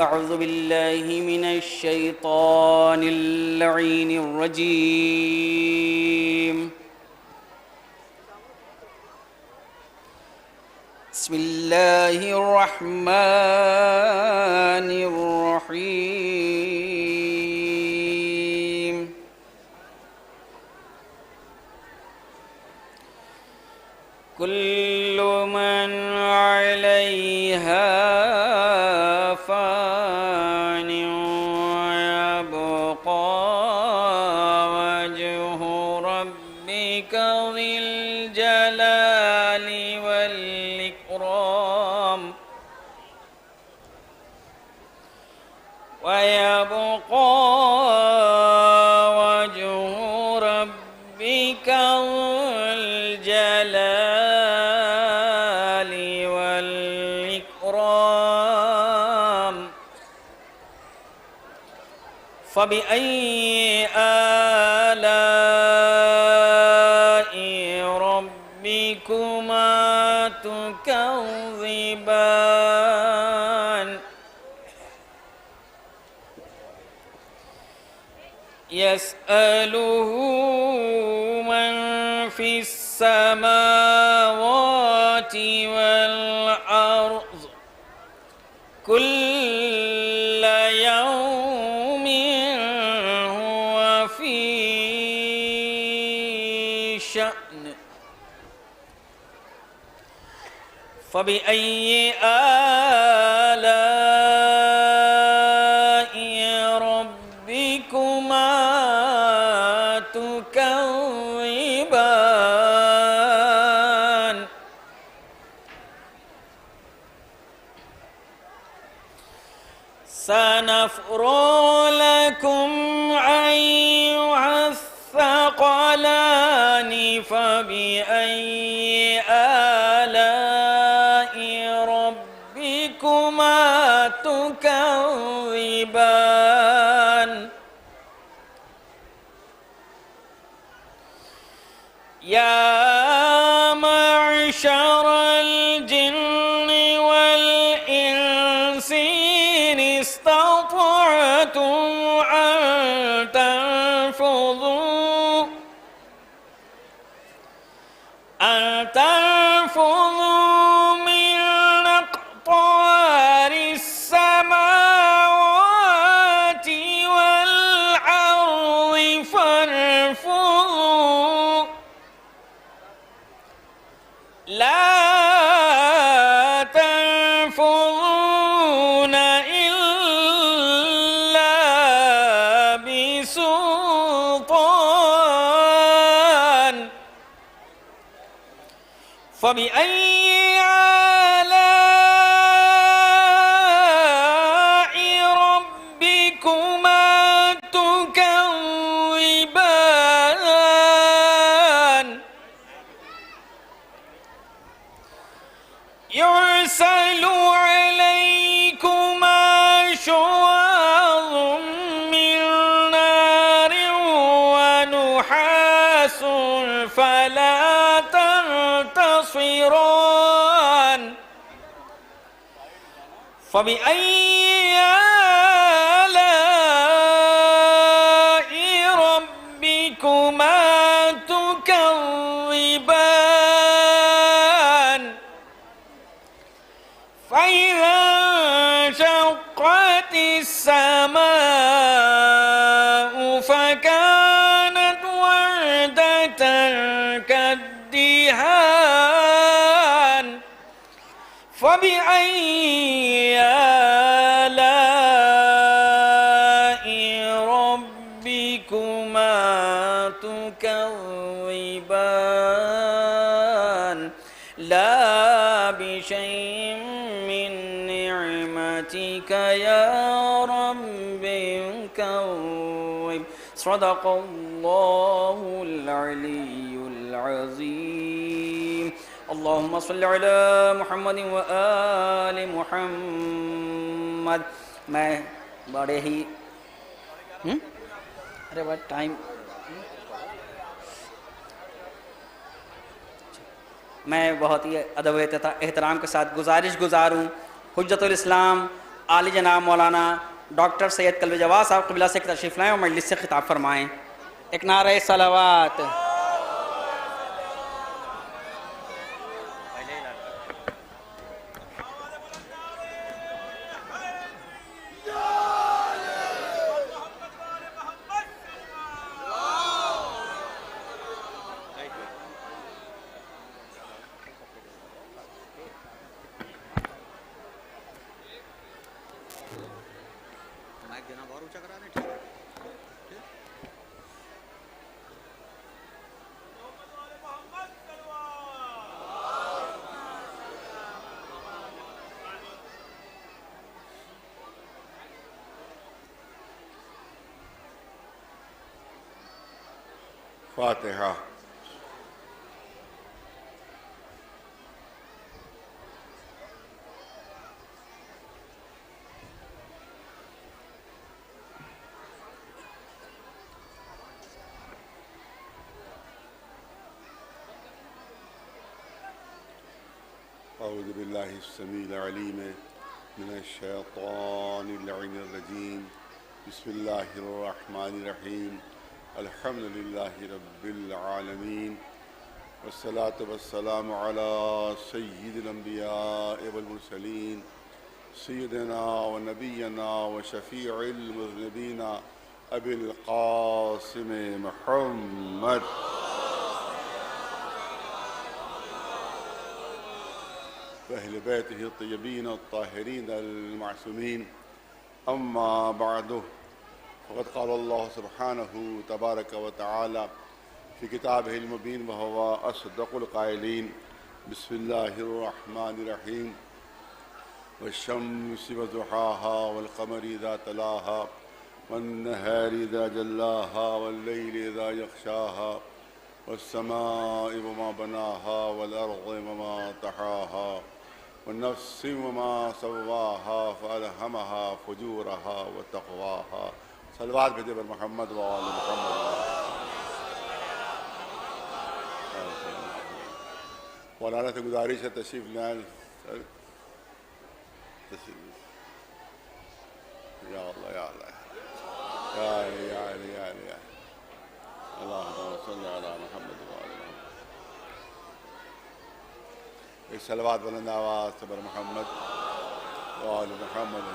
أعوذ بالله من الشيطان اللعين الرجيم. بسم الله الرحمن الرحيم. كل من عليها فان ويبقى وجه ربك ذي الجلال والإكرام ويبقى وجه ربك ذو الجلال والإكرام فبأي آلاء ربكما تكذبان يسأله من في السماوات والأرض كل يوم هو في شأن فبأي آلاء ربكما تكذبان سنفرغ لكم أيها الثقلان فبأي آلاء ربكما تكذبان يا معشر الجن والإنس إن استطعتم أن تنفذوا من أقطار السماوات والأرض فانفذوا لا تنفذون إلا بسلطان فبأي آلاء ربكما تكذبان يرسل عليكما شواظ من نار ونحاس فلا تنتصران فبأي آلاء ربكما تكذبان فإذا انشقت السماء فكانت وردة كالدهان فبأي آلاء ربكما تكذبان لا بشيء من نعمة برحمتك يا رب كون. صدق الله العلي العظيم. اللهم صل على محمد وآل محمد. میں بڑے ہی ارے بات ٹائم میں بہت ہی ادب و احترام کے ساتھ گزار ہوں حجت الاسلام عالی جناب مولانا ڈاکٹر سید قلب جواد صاحب قبلہ سے تشریف لائیں اور مجلس سے خطاب فرمائیں. ایک نعرہ صلوات. فاتحہ. اعوذ باللہ السمیع العلیم من الشیطان اللعین الرجیم. بسم اللہ الرحمن الرحیم. الحمد للہ رب العالمین والصلاة والسلام علی سید الانبیاء والمرسلین سیدنا و نبینا و شفیع المذنبین ابی القاسم محمد وأهل بيته الطيبين الطاهرين المعصومين. أما بعد فقد قال الله سبحانه تبارك وتعالى في كتابه المبين وهو أصدق القائلين. بسم الله الرحمن الرحيم. والشمس وضحاها والقمر إذا تلاها والنهار إذا جلاها والليل إذا يغشاها والسماء وما بناها والأرض وما طحاها والنفس وما سواها فألهمها فجورها وتقواها. صلوات بھیجے پر محمد وآل محمد. مولانا سے گزارش ہے تشریف لائیں. یا اللہ یا اللہ یا علی یا علی یا علی. اللہم صلی علی محمد وآل محمد. ایک صلوات بلند آواز سے بر محمد وآل محمد.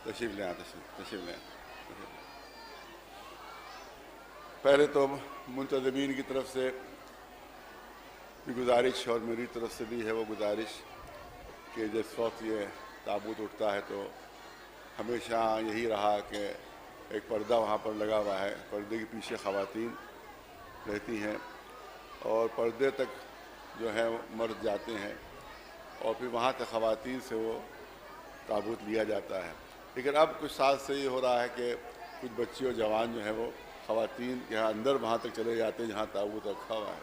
تشریف لیں تشریف لیں. پہلے تو منتظمین کی طرف سے بھی گزارش اور میری طرف سے بھی ہے وہ گزارش کہ جس وقت یہ تابوت اٹھتا ہے تو ہمیشہ یہی رہا کہ ایک پردہ وہاں پر لگا ہوا ہے. پردے کے پیچھے خواتین رہتی ہیں اور پردے تک جو ہے مرد جاتے ہیں اور پھر وہاں سے خواتین سے وہ تابوت لیا جاتا ہے. لیکن اب کچھ سال سے یہ ہو رہا ہے کہ کچھ بچے اور جوان جو ہیں وہ خواتین کے یہاں اندر وہاں تک چلے جاتے ہیں جہاں تابوت رکھا ہوا ہے.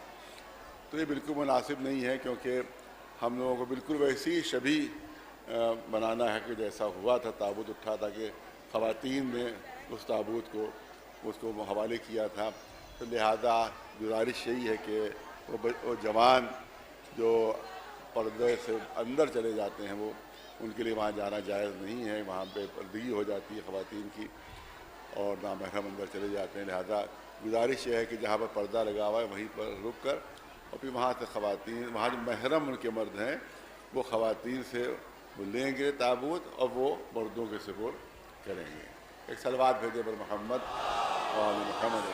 تو یہ بالکل مناسب نہیں ہے کیونکہ ہم لوگوں کو بالکل ویسی شبیہ بنانا ہے کہ جیسا ہوا تھا تابوت اٹھا تھا کہ خواتین نے اس تابوت کو اس کو حوالے کیا تھا. تو لہذا گزارش یہی ہے کہ وہ جوان جو پردے سے اندر چلے جاتے ہیں وہ ان کے لیے وہاں جانا جائز نہیں ہے. وہاں بے پردگی ہو جاتی ہے خواتین کی اور نامحرم اندر چلے جاتے ہیں. لہذا گزارش یہ ہے کہ جہاں پر پردہ لگا ہوا ہے وہیں پر رک کر اور پھر وہاں سے خواتین وہاں جو محرم ان کے مرد ہیں وہ خواتین سے وہ لیں گے تابوت اور وہ مردوں کے سپرد کریں گے. ایک صلوات بھیجے پر محمد وآل محمد.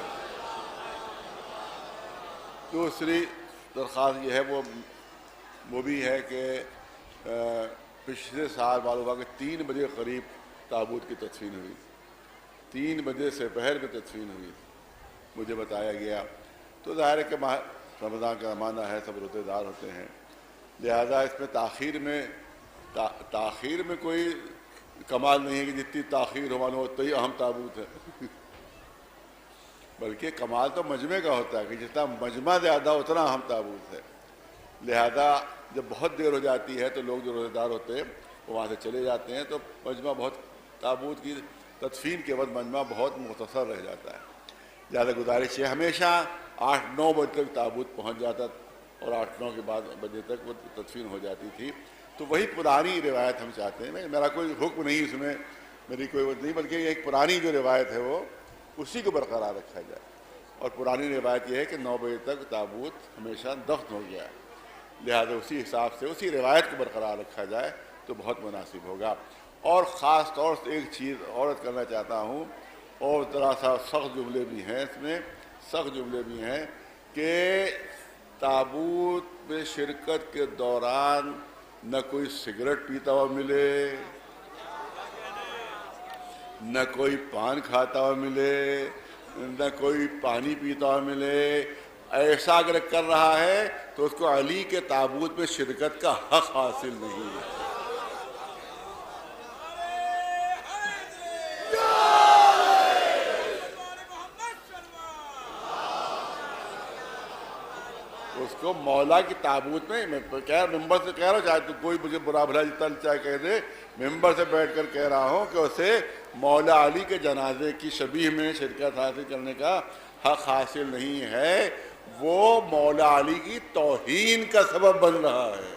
دوسری درخواست یہ ہے وہ بھی ہے کہ پچھلے سال معلوم ہوا کہ 3 بجے قریب تابوت کی تدفین ہوئی. 3 بجے سے پہر میں تدفین ہوئی مجھے بتایا گیا. تو ظاہر ہے کہ رمضان کا زمانہ ہے سب روزے دار ہوتے ہیں لہذا اس میں تاخیر میں کوئی کمال نہیں ہے کہ جتنی تاخیر ہو معلوم اتنا ہی اہم تابوت ہے، بلکہ کمال تو مجمع کا ہوتا ہے کہ جتنا مجمع زیادہ اتنا اہم تابوت ہے۔ لہذا جب بہت دیر ہو جاتی ہے تو لوگ جو روزے دار ہوتے ہیں وہ وہاں سے چلے جاتے ہیں، تو مجمع بہت تابوت کی تدفین کے بعد مجمع بہت مختصر رہ جاتا ہے۔ لہٰذا گزارش ہے ہمیشہ 8-9 بجے تک تابوت پہنچ جاتا اور 8-9 کے بعد بجے تک وہ تدفین ہو جاتی تھی۔ تو وہی پرانی روایت ہم چاہتے ہیں، میرا کوئی حکم نہیں اس میں، میری کوئی وجہ نہیں، بلکہ یہ ایک پرانی جو روایت ہے وہ اسی کو برقرار رکھا جائے۔ اور پرانی روایت یہ ہے کہ 9 بجے تک تابوت ہمیشہ دفن ہو گیا، لہذا اسی حساب سے اسی روایت کو برقرار رکھا جائے تو بہت مناسب ہوگا۔ اور خاص طور سے ایک چیز عورت کرنا چاہتا ہوں، اور ذرا سا سخت جملے بھی ہیں اس میں، سخت جملے بھی ہیں کہ تابوت میں شرکت کے دوران نہ کوئی سگریٹ پیتا ہوا ملے، نہ کوئی پان کھاتا ہوا ملے، نہ کوئی پانی پیتا ہوا ملے۔ ایسا اگر کر رہا ہے تو اس کو علی کے تابوت میں شرکت کا حق حاصل نہیں ہے۔ اس کو مولا کی تابوت میں، میں ممبر سے کہہ رہا ہوں، چاہے تو کوئی مجھے برا بھلا جتنا چاہے کہہ دے، ممبر سے بیٹھ کر کہہ رہا ہوں کہ اسے مولا علی کے جنازے کی شبیہ میں شرکت حاصل کرنے کا حق حاصل نہیں ہے، وہ مولا علی کی توہین کا سبب بن رہا ہے۔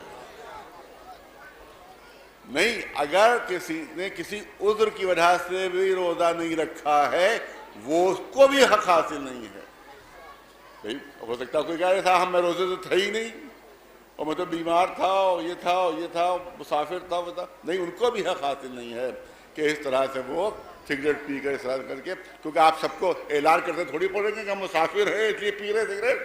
نہیں، اگر کسی نے کسی عذر کی وجہ سے بھی روزہ نہیں رکھا ہے وہ اس کو بھی حق حاصل نہیں ہے۔ ہو سکتا کوئی کہہ رہا تھا ہم میں روزے تو تھا ہی نہیں، اور میں تو بیمار تھا، اور یہ تھا اور یہ تھا، مسافر تھا، وہ تھا، نہیں، ان کو بھی حق حاصل نہیں ہے کہ اس طرح سے وہ سگریٹ پی کر اس طرح کر کے، کیونکہ آپ سب کو اعلان کرتے تھوڑی پڑیں گے کہ ہم مسافر ہیں اس لیے پی رہے سگریٹ،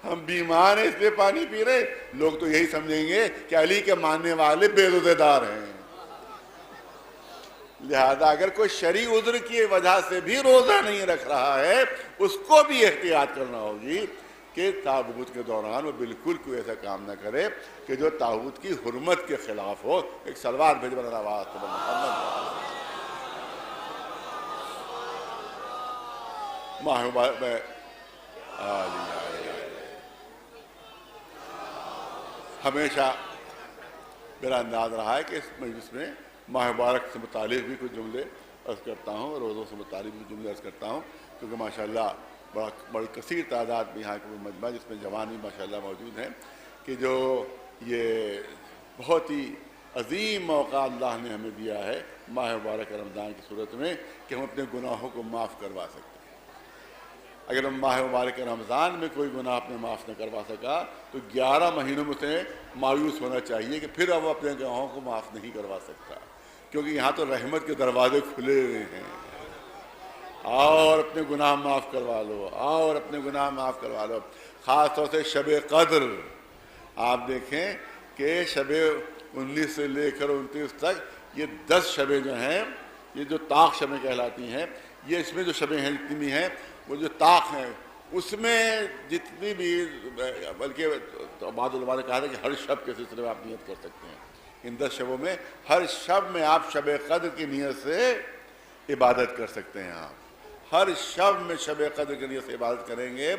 ہم بیمار ہیں اس لیے پانی پی رہے، لوگ تو یہی سمجھیں گے کہ علی کے ماننے والے بے روزے دار ہیں۔ لہذا اگر کوئی شرعی عذر کی وجہ سے بھی روزہ نہیں رکھ رہا ہے اس کو بھی احتیاط کرنا ہوگی کہ تابوت کے دوران وہ بالکل کوئی ایسا کام نہ کرے کہ جو تابوت کی حرمت کے خلاف ہو۔ ایک سلوات بھیج بنا آواز تو ہمیشہ میرا انداز رہا ہے کہ اس مجلس میں ماہ مبارک سے متعلق بھی کچھ جملے عرض کرتا ہوں، روزوں سے متعلق بھی جملے عرض کرتا ہوں، کیونکہ ماشاءاللہ بڑی کثیر تعداد میں یہاں کے مجمع جس میں جوان بھی ماشاءاللہ موجود ہیں، کہ جو یہ بہت ہی عظیم موقع اللہ نے ہمیں دیا ہے ماہ مبارک رمضان کی صورت میں کہ ہم اپنے گناہوں کو معاف کروا سکتے ہیں۔ اگر ہم ماہ مبارک رمضان میں کوئی گناہ اپنے معاف نہ کروا سکا تو 11 مہینوں میں سے مایوس ہونا چاہیے کہ پھر اب اپنے گناہوں کو معاف نہیں کروا سکتا، کیونکہ یہاں تو رحمت کے دروازے کھلے ہوئے ہیں۔ اور اپنے گناہ معاف کروا لو، اور اپنے گناہ معاف کروا لو۔ خاص طور سے شب قدر آپ دیکھیں کہ شب 19 سے لے کر 29 تک یہ 10 شبیں جو ہیں، یہ جو طاق شبیں کہلاتی ہیں، یہ اس میں جو شبیں ہیں جتنی بھی ہیں وہ جو طاق ہیں اس میں جتنی بھی، بلکہ بعض علماء نے کہا تھا کہ ہر شب کے سلسلے میں آپ نیت کر سکتے ہیں۔ ان 10 شبوں میں ہر شب میں آپ شب قدر کی نیت سے عبادت کر سکتے ہیں۔ آپ ہر شب میں شب قدر کی نیت سے عبادت کریں گے۔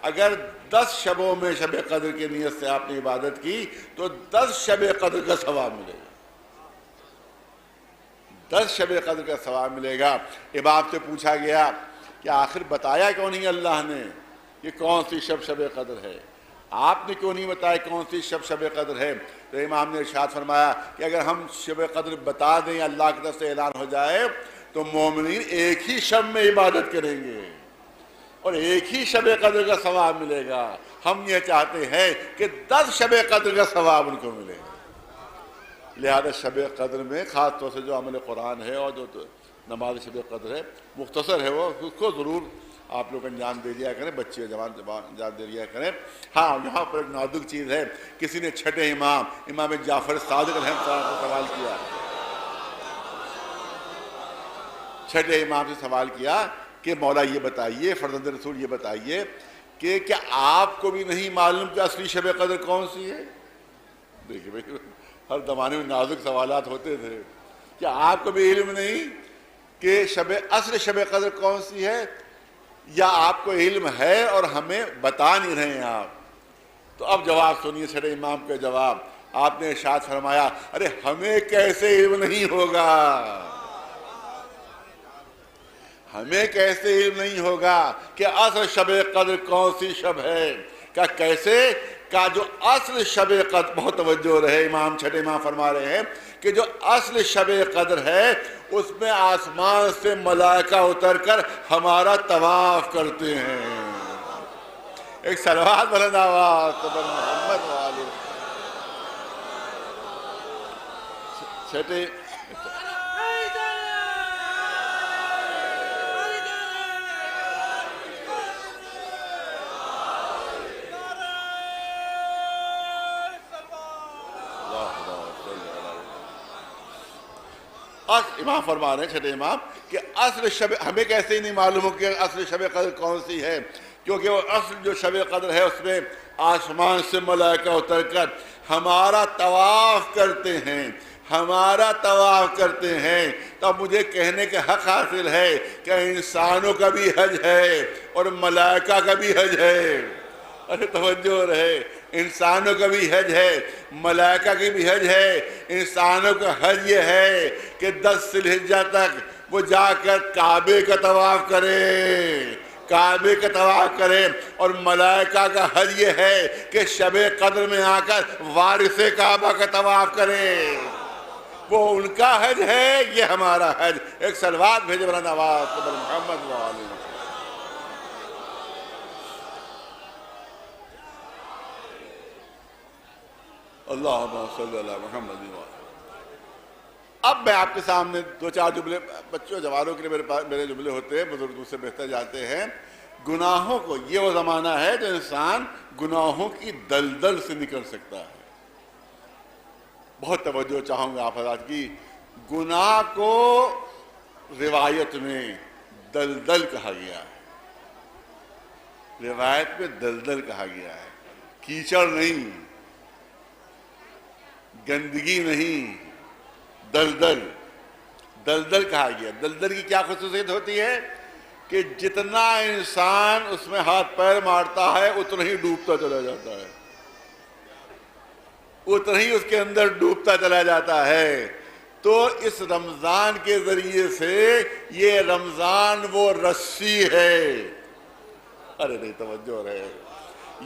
اگر 10 شبوں میں شب قدر کی نیت سے آپ نے عبادت کی تو 10 شب قدر کا ثواب ملے گا، 10 شب قدر کا ثواب ملے گا۔ امام سے پوچھا گیا کہ آخر بتایا کیوں نہیں اللہ نے کہ کون سی شب قدر ہے، آپ نے کیوں نہیں بتایا کون سی شب قدر ہے؟ تو امام نے ارشاد فرمایا کہ اگر ہم شب قدر بتا دیں، اللہ کی طرف سے اعلان ہو جائے تو مومنین ایک ہی شب میں عبادت کریں گے اور ایک ہی شب قدر کا ثواب ملے گا۔ ہم یہ چاہتے ہیں کہ 10 شب قدر کا ثواب ان کو ملے گا۔ لہذا شب قدر میں خاص طور سے جو عمل قرآن ہے اور جو نماز شب قدر ہے مختصر ہے، وہ اس کو ضرور آپ لوگ انجام دے دیا کریں، بچے جوان انجام دے دیا کریں۔ ہاں، یہاں پر ایک نازک چیز ہے، کسی نے چھٹے امام جعفر صادق رحمۃ اللہ کو سوال کیا، چھٹے امام سے سوال کیا کہ مولا یہ بتائیے، فرزند رسول یہ بتائیے کہ کیا آپ کو بھی نہیں معلوم کہ اصلی شب قدر کون سی ہے؟ دیکھیے بھائی، ہر زمانے میں نازک سوالات ہوتے تھے. کیا آپ کو بھی علم نہیں کہ اصل شب قدر کون سی ہے؟ یا آپ کو علم ہے اور ہمیں بتا نہیں رہے ہیں آپ؟ تو اب جواب سنیے چھٹے امام کا جواب. آپ نے ارشاد فرمایا ارے ہمیں کیسے علم نہیں ہوگا، ہمیں کیسے علم نہیں ہوگا کہ اصل شب قدر کون سی شب ہے؟ کیا کیسے کا جو اصل شب قدر، بہت توجہ رہے، امام چھٹے امام فرما رہے ہیں کہ جو اصل شب قدر ہے اس میں آسمان سے ملائکہ اتر کر ہمارا طواف کرتے ہیں. ایک صلوات بلند آواز پر محمد والے چھٹے. امام فرما رہے ہیں چھٹے امام کہ اصل شب، ہمیں کیسے ہی نہیں معلوم ہو کہ اصل شب قدر کون سی ہے، کیونکہ وہ اصل جو شب قدر ہے اس میں آسمان سے ملائکہ اتر کر ہمارا طواف کرتے ہیں، ہمارا طواف کرتے ہیں. تب مجھے کہنے کا حق حاصل ہے کہ انسانوں کا بھی حج ہے اور ملائکہ کا بھی حج ہے. ارے توجہ رہے، انسانوں کا بھی حج ہے، ملائکہ کی بھی حج ہے. انسانوں کا حج یہ ہے کہ 10 ذی الحجہ تک وہ جا کر کعبے کا طواف کرے، کعبے کا طواف کرے. اور ملائکہ کا حج یہ ہے کہ شب قدر میں آ کر وارث کعبہ کا طواف کرے. وہ ان کا حج ہے، یہ ہمارا حج. ایک صلوات بھیجے بلند آواز پر محمد وآلہ. اللہم صلی اللہ محمد وآلہ. اب میں آپ کے سامنے 2-4 جملے، بچوں جوانوں کے لیے میرے جملے ہوتے ہیں، بزرگوں سے بہتر جانتے ہیں. گناہوں کو، یہ وہ زمانہ ہے جو انسان گناہوں کی دلدل سے نکل سکتا ہے. بہت توجہ چاہوں گا آپ حضرات کی. گناہ کو روایت میں دلدل کہا گیا ہے، روایت میں دلدل کہا گیا ہے. کیچڑ نہیں، گندگی نہیں، دلدل. دلدل کہا گیا. دلدل کی کیا خصوصیت ہوتی ہے کہ جتنا انسان اس میں ہاتھ پیر مارتا ہے اتنا ہی ڈوبتا چلا جاتا ہے، اتنا ہی اس کے اندر ڈوبتا چلا جاتا ہے. تو اس رمضان کے ذریعے سے یہ رمضان وہ رسی ہے. ارے نہیں توجہ رہے،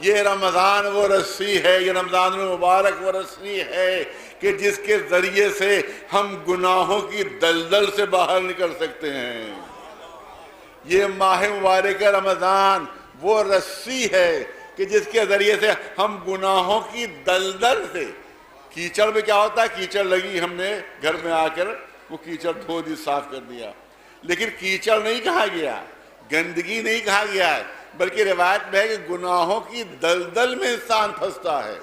یہ رمضان وہ رسی ہے، یہ رمضان المبارک وہ رسی ہے کہ جس کے ذریعے سے ہم گناہوں کی دلدل سے باہر نکل سکتے ہیں. یہ ماہ مبارک رمضان وہ رسی ہے کہ جس کے ذریعے سے ہم گناہوں کی دلدل سے، کیچڑ میں کیا ہوتا ہے، کیچڑ لگی ہم نے گھر میں آ کر وہ کیچڑ دھو دی، صاف کر دیا، لیکن کیچڑ نہیں کہا گیا، گندگی نہیں کہا گیا، بلکہ روایت میں ہے کہ گناہوں کی دلدل میں انسان پھنستا ہے.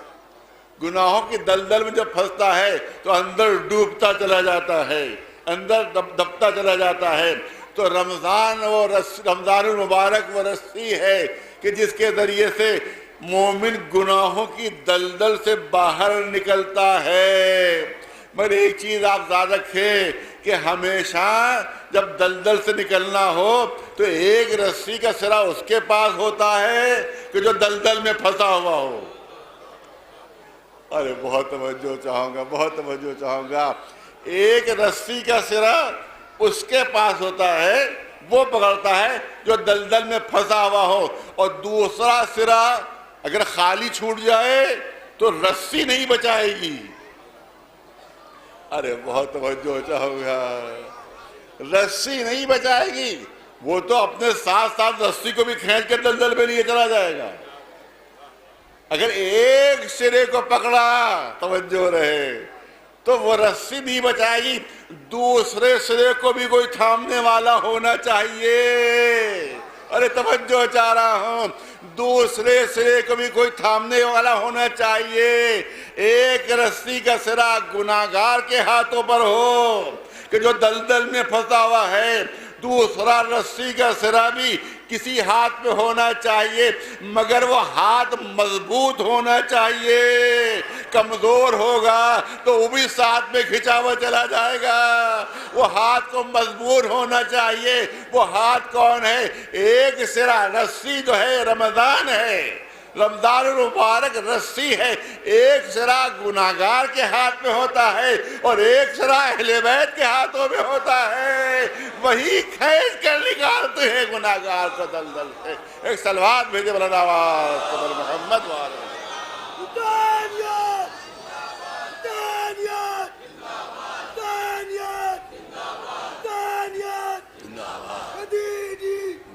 گناہوں کی دلدل میں جب پھنستا ہے تو اندر ڈوبتا چلا جاتا ہے، اندر دبتا چلا جاتا ہے. تو رمضان المبارک وہ رسی ہے کہ جس کے ذریعے سے مومن گناہوں کی دلدل سے باہر نکلتا ہے. مگر ایک چیز آپ یاد رکھیں کہ ہمیشہ جب دلدل سے نکلنا ہو تو ایک رسی کا سرا اس کے پاس ہوتا ہے کہ جو دلدل میں پھنسا ہوا ہو. ارے بہت توجہ چاہوں گا، بہت توجہ چاہوں گا. ایک رسی کا سرا اس کے پاس ہوتا ہے، وہ پکڑتا ہے جو دلدل میں پھنسا ہوا ہو، اور دوسرا سرا اگر خالی چھوٹ جائے تو رسی نہیں بچائے گی. ارے بہت توجہ چاہوں گا، رسی نہیں بچائے گی، وہ تو اپنے ساتھ ساتھ رسی کو بھی کھینچ کر دلدل میں لیے چلا جائے گا. اگر ایک سرے کو پکڑا، توجہ رہے، تو وہ رسی نہیں بچائے گی، دوسرے سرے کو بھی کوئی تھامنے والا ہونا چاہیے. ارے توجہ چاہ رہا ہوں، دوسرے سرے کو بھی کوئی تھامنے والا ہونا چاہیے. ایک رسی کا سرا گناہگار کے ہاتھوں پر ہو کہ جو دلدل میں پھنسا ہوا ہے، دوسرا رسی کا سرا بھی کسی ہاتھ پہ ہونا چاہیے، مگر وہ ہاتھ مضبوط ہونا چاہیے۔ کمزور ہوگا تو وہ بھی ساتھ میں کھچا ہوا چلا جائے گا۔ وہ ہاتھ کو مضبوط ہونا چاہیے۔ وہ ہاتھ کون ہے؟ ایک سرا رسی جو ہے رمضان ہے، رمضان المبارک رسی ہے، ایک سرا گناہگار کے ہاتھ میں ہوتا ہے اور ایک سرا اہل بیت کے ہاتھوں میں ہوتا ہے، وہی کھینچ کر نکالتے ہیں گناہگار کو دلدل سے۔ ایک صلوات بھیجے بلند آواز قبر محمد والے۔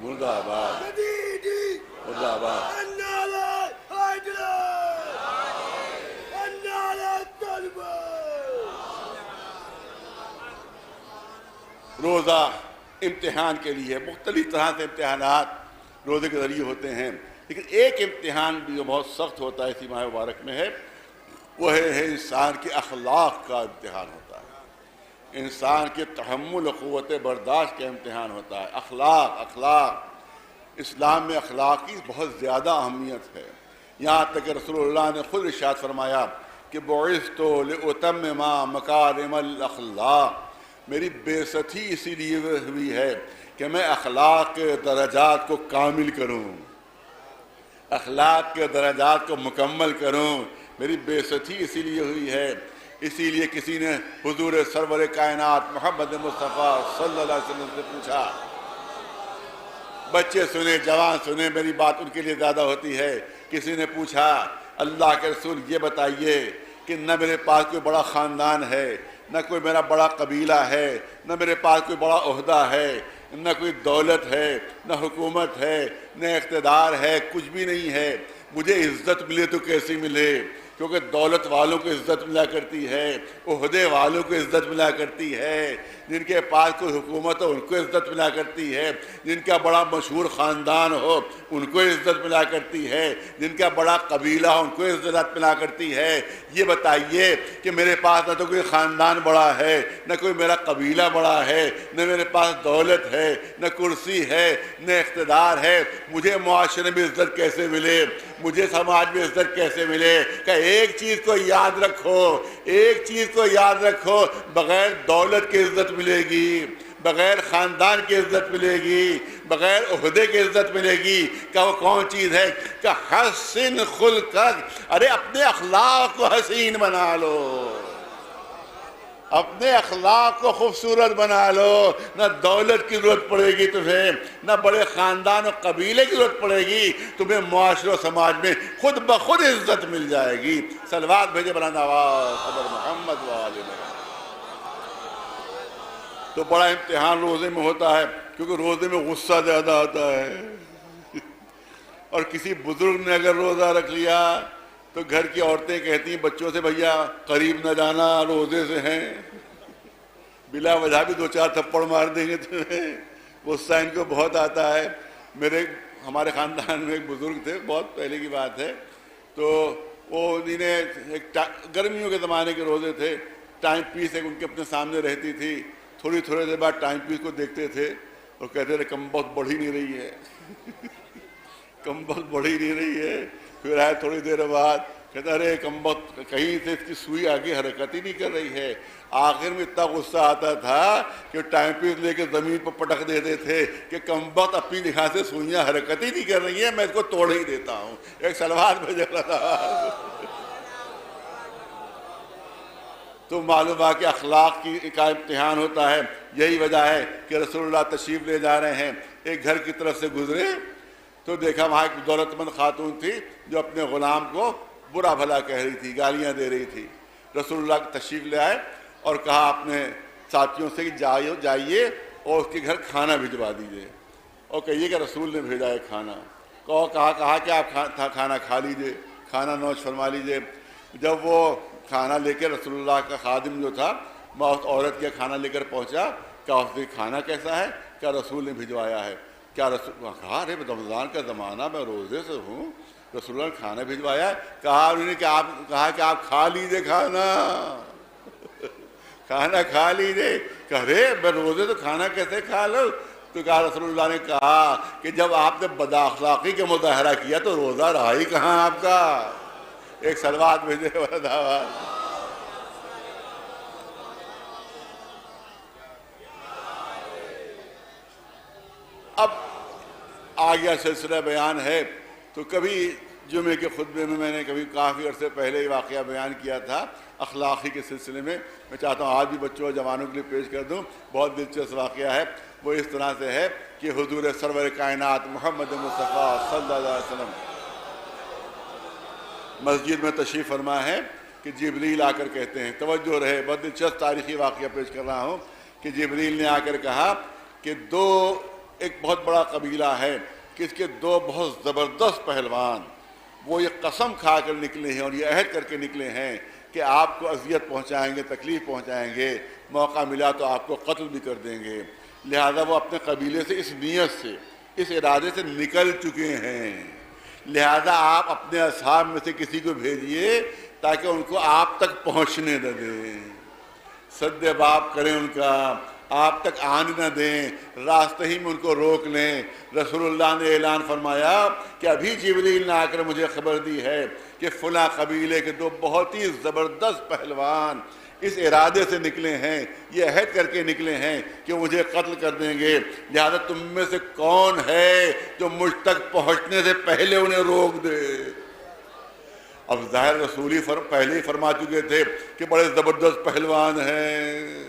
مرد آباد، مرد آباد۔ روزہ امتحان کے لیے مختلف طرح سے امتحانات روزے کے ذریعے ہوتے ہیں، لیکن ایک امتحان بھی جو بہت سخت ہوتا ہے اسی ماہ مبارک میں ہے، وہ ہے انسان کے اخلاق کا امتحان ہوتا ہے، انسان کے تحمل و قوت برداشت کا امتحان ہوتا ہے۔ اخلاق اسلام میں اخلاق کی بہت زیادہ اہمیت ہے، یہاں تک کہ رسول اللہ نے خود ارشاد فرمایا کہ بعثت لأتمم مکارم الاخلاق، میری بےعزتی اسی لیے ہوئی ہے کہ میں اخلاق کے درجات کو کامل کروں، اخلاق کے درجات کو مکمل کروں۔ میری بےعزتی اسی لیے ہوئی ہے، اسی لیے کسی نے حضور سرور کائنات محمد مصطفیٰ صلی اللہ علیہ وسلم سے پوچھا، بچے سنیں جوان سنیں، میری بات ان کے لیے زیادہ ہوتی ہے، کسی نے پوچھا اللہ کے رسول یہ بتائیے کہ نہ میرے پاس کوئی بڑا خاندان ہے، نہ کوئی میرا بڑا قبیلہ ہے، نہ میرے پاس کوئی بڑا عہدہ ہے، نہ کوئی دولت ہے، نہ حکومت ہے، نہ اقتدار ہے، کچھ بھی نہیں ہے، مجھے عزت ملے تو کیسے ملے؟ کیونکہ دولت والوں کو عزت ملا کرتی ہے، عہدے والوں کو عزت ملا کرتی ہے، جن کے پاس کوئی حکومت ہو ان کو عزت ملا کرتی ہے، جن کا بڑا مشہور خاندان ہو ان کو عزت ملا کرتی ہے، جن کا بڑا قبیلہ ہو ان کو عزت ملا کرتی ہے۔ یہ بتائیے کہ میرے پاس نہ تو کوئی خاندان بڑا ہے، نہ کوئی میرا قبیلہ بڑا ہے، نہ میرے پاس دولت ہے، نہ کرسی ہے، نہ اقتدار ہے، مجھے معاشرے میں عزت کیسے ملے؟ مجھے سماج میں عزت کیسے ملے؟ کہ ایک چیز کو یاد رکھو، ایک چیز کو یاد رکھو، بغیر دولت کی عزت ملے گی، بغیر خاندان کی عزت ملے گی، بغیر عہدے کی عزت ملے گی۔ کہ وہ کون چیز ہے؟ کہ حسن خلقک، ارے اپنے اخلاق کو حسین بنا لو، اپنے اخلاق کو خوبصورت بنا لو۔ نہ دولت کی ضرورت پڑے گی تمہیں، نہ بڑے خاندان و قبیلے کی ضرورت پڑے گی، تمہیں معاشرے و سماج میں خود بخود عزت مل جائے گی۔ صلوات بھیجے بلند آواز قبر محمد وآل محمد۔ تو بڑا امتحان روزے میں ہوتا ہے، کیونکہ روزے میں غصہ زیادہ آتا ہے، اور کسی بزرگ نے اگر روزہ رکھ لیا تو گھر کی عورتیں کہتی ہیں بچوں سے بھیا قریب نہ جانا، روزے سے ہیں، بلا وجہ بھی دو چار تھپڑ مار دیں گے تمہیں۔ غصہ ان کو بہت آتا ہے۔ ہمارے خاندان میں ایک بزرگ تھے، بہت پہلے کی بات ہے، تو وہ انہیں گرمیوں کے زمانے کے روزے تھے، ٹائم پیس ایک ان کے اپنے سامنے رہتی تھی، تھوڑی دیر بعد ٹائم پیس کو دیکھتے تھے اور کہتے تھے کم بخت بڑھ ہی نہیں رہی ہے، کم بخت بڑھ ہی نہیں رہی ہے۔ پھر آئے تھوڑی دیر بعد کہتا ارے کم بخت کہیں سے اس کی سوئی آگے حرکت ہی نہیں کر رہی ہے۔ آخر میں اتنا غصہ آتا تھا کہ ٹائم پیس لے کے زمین پر پٹک دیتے تھے کہ کم بخت اپنی نگاہ سے سوئیاں حرکت ہی نہیں کر رہی ہیں، میں اس کو توڑ ہی دیتا ہوں۔ ایک صلوات بھیجا تھا۔ تو معلوم ہے کہ اخلاق کا امتحان ہوتا ہے۔ یہی وجہ ہے کہ رسول اللہ تشریف لے جا رہے ہیں، ایک گھر کی طرف سے گزرے تو دیکھا وہاں ایک دولت مند خاتون تھی جو اپنے غلام کو برا بھلا کہہ رہی تھی، گالیاں دے رہی تھی۔ رسول اللہ تشریف لے آئے اور کہا اپنے ساتھیوں سے کہ جائیے اور اس کے گھر کھانا بھجوا دیجیے، اور کہیے کہ رسول نے بھیجا ہے کھانا۔ کہا کہ آپ کھانا کھا لیجیے، کھانا نوش فرما لیجیے۔ جب وہ کھانا لے کے رسول اللہ کا خادم جو تھا وہ اس عورت کے کھانا لے کر پہنچا، کیا اس نے کھانا کیسا ہے؟ کیا رسول نے بھجوایا ہے؟ کیا رسول کہا ارے رمضان کا زمانہ میں روزے سے ہوں، رسول اللہ نے کھانا بھجوایا ہے؟ کہا انہوں نے کہ آپ کھا لیجیے کھانا، کھانا کھا لیجیے۔ کہ ارے میں روزے تو کھانا کیسے کھا لوں؟ تو کہا رسول اللہ نے کہا کہ جب آپ نے بداخلاقی کا مظاہرہ کیا تو روزہ رہا ہی کہاں آپ کا؟ ایک صلوات بھیجے والا دعوت. اب آگیا سلسلہ بیان ہے. تو کبھی جمعے کے خطبے میں نے کبھی کافی عرصے پہلے یہ واقعہ بیان کیا تھا اخلاقی کے سلسلے میں. میں چاہتا ہوں آج بھی بچوں اور جوانوں کے لیے پیش کر دوں. بہت دلچسپ واقعہ ہے. وہ اس طرح سے ہے کہ حضور سرور کائنات محمد مصطفیٰ صلی اللہ علیہ وسلم مسجد میں تشریف فرما ہے کہ جبریل آ کر کہتے ہیں, توجہ رہے, بہت دلچسپ تاریخی واقعہ پیش کر رہا ہوں, کہ جبریل نے آ کر کہا کہ ایک بہت بڑا قبیلہ ہے کہ اس کے دو بہت زبردست پہلوان وہ یہ قسم کھا کر نکلے ہیں اور یہ عہد کر کے نکلے ہیں کہ آپ کو اذیت پہنچائیں گے, تکلیف پہنچائیں گے, موقع ملا تو آپ کو قتل بھی کر دیں گے. لہذا وہ اپنے قبیلے سے اس نیت سے, اس ارادے سے نکل چکے ہیں. لہذا آپ اپنے اصحاب میں سے کسی کو بھیجیے تاکہ ان کو آپ تک پہنچنے نہ دیں, سد باب کریں, ان کا آپ تک آنے نہ دیں, راستے ہی میں ان کو روک لیں. رسول اللہ نے اعلان فرمایا کہ ابھی جبریل نے آ کر مجھے خبر دی ہے کہ فلاں قبیلے کے دو بہت ہی زبردست پہلوان اس ارادے سے نکلے ہیں, یہ عہد کر کے نکلے ہیں کہ مجھے قتل کر دیں گے. لہذا تم میں سے کون ہے جو مجھ تک پہنچنے سے پہلے انہیں روک دے؟ اب ظاہر رسولی پہلے ہی فرما چکے تھے کہ بڑے زبردست پہلوان ہیں.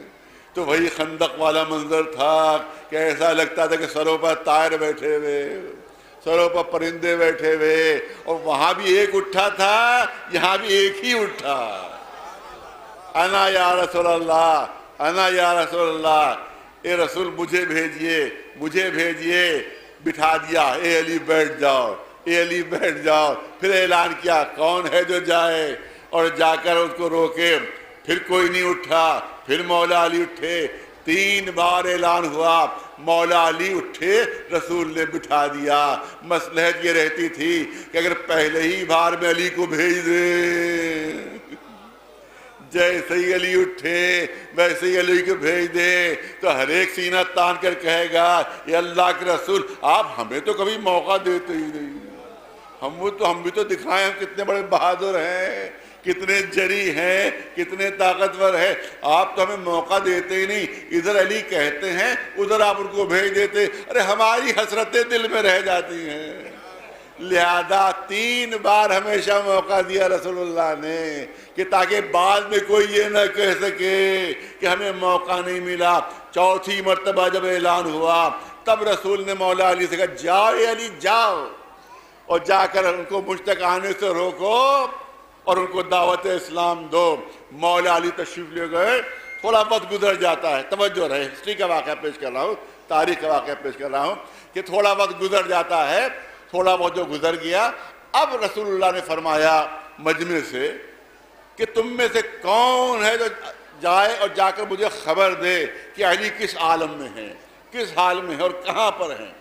تو وہی خندق والا منظر تھا کہ ایسا لگتا تھا کہ سروں پر طائر بیٹھے ہوئے, سروں پر پرندے بیٹھے ہوئے, اور وہاں بھی ایک اٹھا تھا, یہاں بھی ایک ہی اٹھا. انا یا رسول اللہ, انا یا رسول اللہ, اے رسول مجھے بھیجئے, مجھے بھیجئے. بٹھا دیا, اے علی بیٹھ جاؤ, اے علی بیٹھ جاؤ. پھر اعلان کیا کون ہے جو جائے, اور جا کر اس کو روکے. پھر کوئی نہیں اٹھا, پھر مولا علی اٹھے. 3 بار اعلان ہوا, مولا علی اٹھے, رسول نے بٹھا دیا. مصلحت یہ رہتی تھی کہ اگر پہلے ہی بار میں علی کو بھیج دے, جیسے ہی علی اٹھے ویسے ہی علی کو بھیج دے, تو ہر ایک سینہ تان کر کہے گا یہ اللہ کے رسول آپ ہمیں تو کبھی موقع دیتے ہی نہیں. ہم بھی تو دکھائیں ہم کتنے بڑے بہادر ہیں, کتنے جری ہیں, کتنے طاقتور ہیں, آپ تو ہمیں موقع دیتے ہی نہیں. ادھر علی کہتے ہیں, ادھر آپ ان کو بھیج دیتے. ارے ہماری حسرتیں دل میں رہ جاتی ہیں. لہذا 3 بار ہمیشہ موقع دیا رسول اللہ نے کہ تاکہ بعد میں کوئی یہ نہ کہہ سکے کہ ہمیں موقع نہیں ملا. 4تھی مرتبہ جب اعلان ہوا تب رسول نے مولا علی سے کہا جاؤ اے علی جاؤ, اور جا کر ان کو مجھ تک آنے سے روکو اور ان کو دعوت اسلام دو. مولا علی تشریف لے گئے. تھوڑا وقت گزر جاتا ہے, توجہ رہے, ہسٹری کا واقعہ پیش کر رہا ہوں, تاریخ کا واقعہ پیش کر رہا ہوں کہ تھوڑا وقت گزر جاتا ہے. تھوڑا بہت جو گزر گیا, اب رسول اللہ نے فرمایا مجمع سے کہ تم میں سے کون ہے جو جائے اور جا کر مجھے خبر دے کہ علی کس عالم میں ہے, کس حال میں ہے اور کہاں پر ہیں.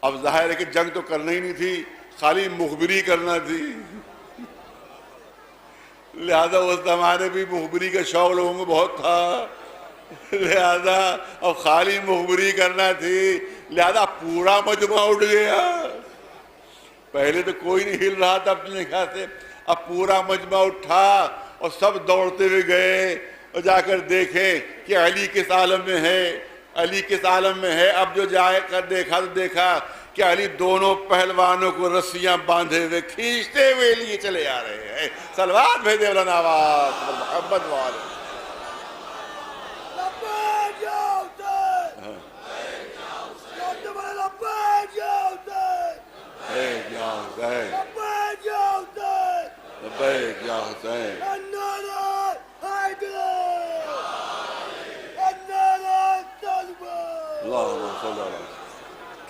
اب ظاہر ہے کہ جنگ تو کرنا ہی نہیں تھی, خالی مخبری کرنا تھی. لہذا اس زمانے بھی مخبری کا شوق لوگوں کو بہت تھا, لہذا اب خالی مخبری کرنا تھی. لہذا پورا مجمع اٹھ گیا. پہلے تو کوئی نہیں ہل رہا تھا اپنے نگاہ سے, اب پورا مجمع اٹھا اور سب دوڑتے ہوئے گئے اور جا کر دیکھیں کہ علی کس عالم میں ہے, علی کس عالم میں ہے. اب جو جائے کر دیکھا تو دیکھا کہ علی دونوں پہلوانوں کو رسیاں باندھے ہوئے کھینچتے ہوئے لیے چلے آ رہے ہیں. صلوات بھیجے مولانا آواز محمد والے.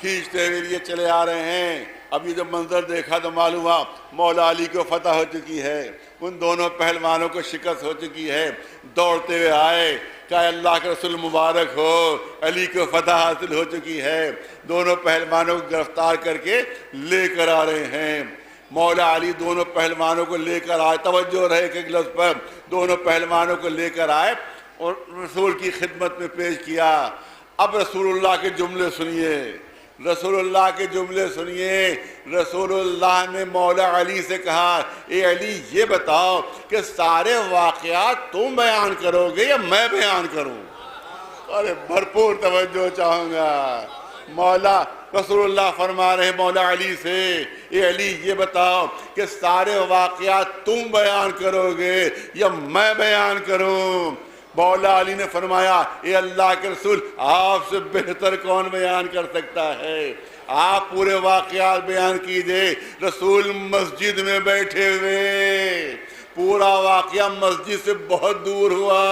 کھینچتے ہوئے لیے چلے آ رہے ہیں. اب یہ جب منظر دیکھا تو معلوم ہوا مولا علی کو فتح ہو چکی ہے, ان دونوں پہلوانوں کو شکست ہو چکی ہے. دوڑتے ہوئے آئے, کہا اللہ کے رسول مبارک ہو, علی کو فتح حاصل ہو چکی ہے. دونوں پہلوانوں کو گرفتار کر کے لے کر آ رہے ہیں. مولا علی دونوں پہلوانوں کو لے کر آئے, توجہ رہے کہ ایک لفظ پر, دونوں پہلوانوں کو لے کر آئے اور رسول کی خدمت میں پیش کیا. اب رسول اللہ کے جملے سنیے، رسول اللہ کے جملے سنیے۔ رسول اللہ نے مولا علی سے کہا اے علی یہ بتاؤ کہ سارے واقعات تم بیان کرو گے یا میں بیان کروں؟ ارے بھرپور توجہ چاہوں گا۔ مولا رسول اللہ فرما رہے ہیں مولا علی سے اے علی یہ بتاؤ کہ سارے واقعات تم بیان کرو گے یا میں بیان کروں؟ مولا علی نے فرمایا اے اللہ کے رسول آپ سے بہتر کون بیان کر سکتا ہے، آپ پورے واقعات بیان کیجئے۔ رسول مسجد میں بیٹھے ہوئے، پورا واقعہ مسجد سے بہت دور ہوا،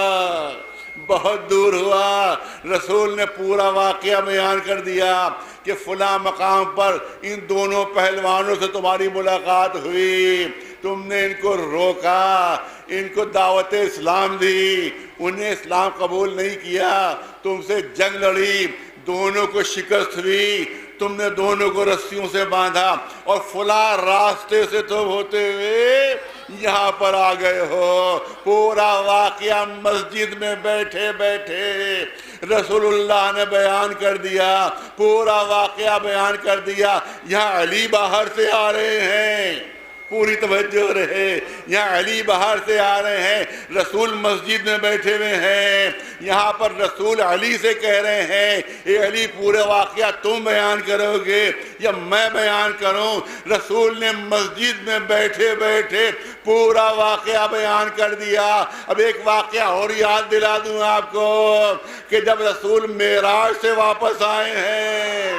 بہت دور ہوا۔ رسول نے پورا واقعہ بیان کر دیا کہ فلاں مقام پر ان دونوں پہلوانوں سے تمہاری ملاقات ہوئی، تم نے ان کو روکا، ان کو دعوت اسلام دی، انہیں اسلام قبول نہیں کیا، تم سے جنگ لڑی، دونوں کو شکست ہوئی، تم نے دونوں کو رسیوں سے باندھا اور فلاں راستے سے تم ہوتے ہوئے یہاں پر آ گئے ہو۔ پورا واقعہ مسجد میں بیٹھے بیٹھے رسول اللہ نے بیان کر دیا، پورا واقعہ بیان کر دیا۔ یہاں علی باہر سے آ رہے ہیں، پوری توجہ رہے، یہاں علی باہر سے آ رہے ہیں، رسول مسجد میں بیٹھے ہوئے ہیں، یہاں پر رسول علی سے کہہ رہے ہیں اے علی پورے واقعہ تم بیان کرو گے یا میں بیان کروں؟ رسول نے مسجد میں بیٹھے بیٹھے پورا واقعہ بیان کر دیا۔ اب ایک واقعہ اور یاد دلا دوں آپ کو کہ جب رسول معراج سے واپس آئے ہیں،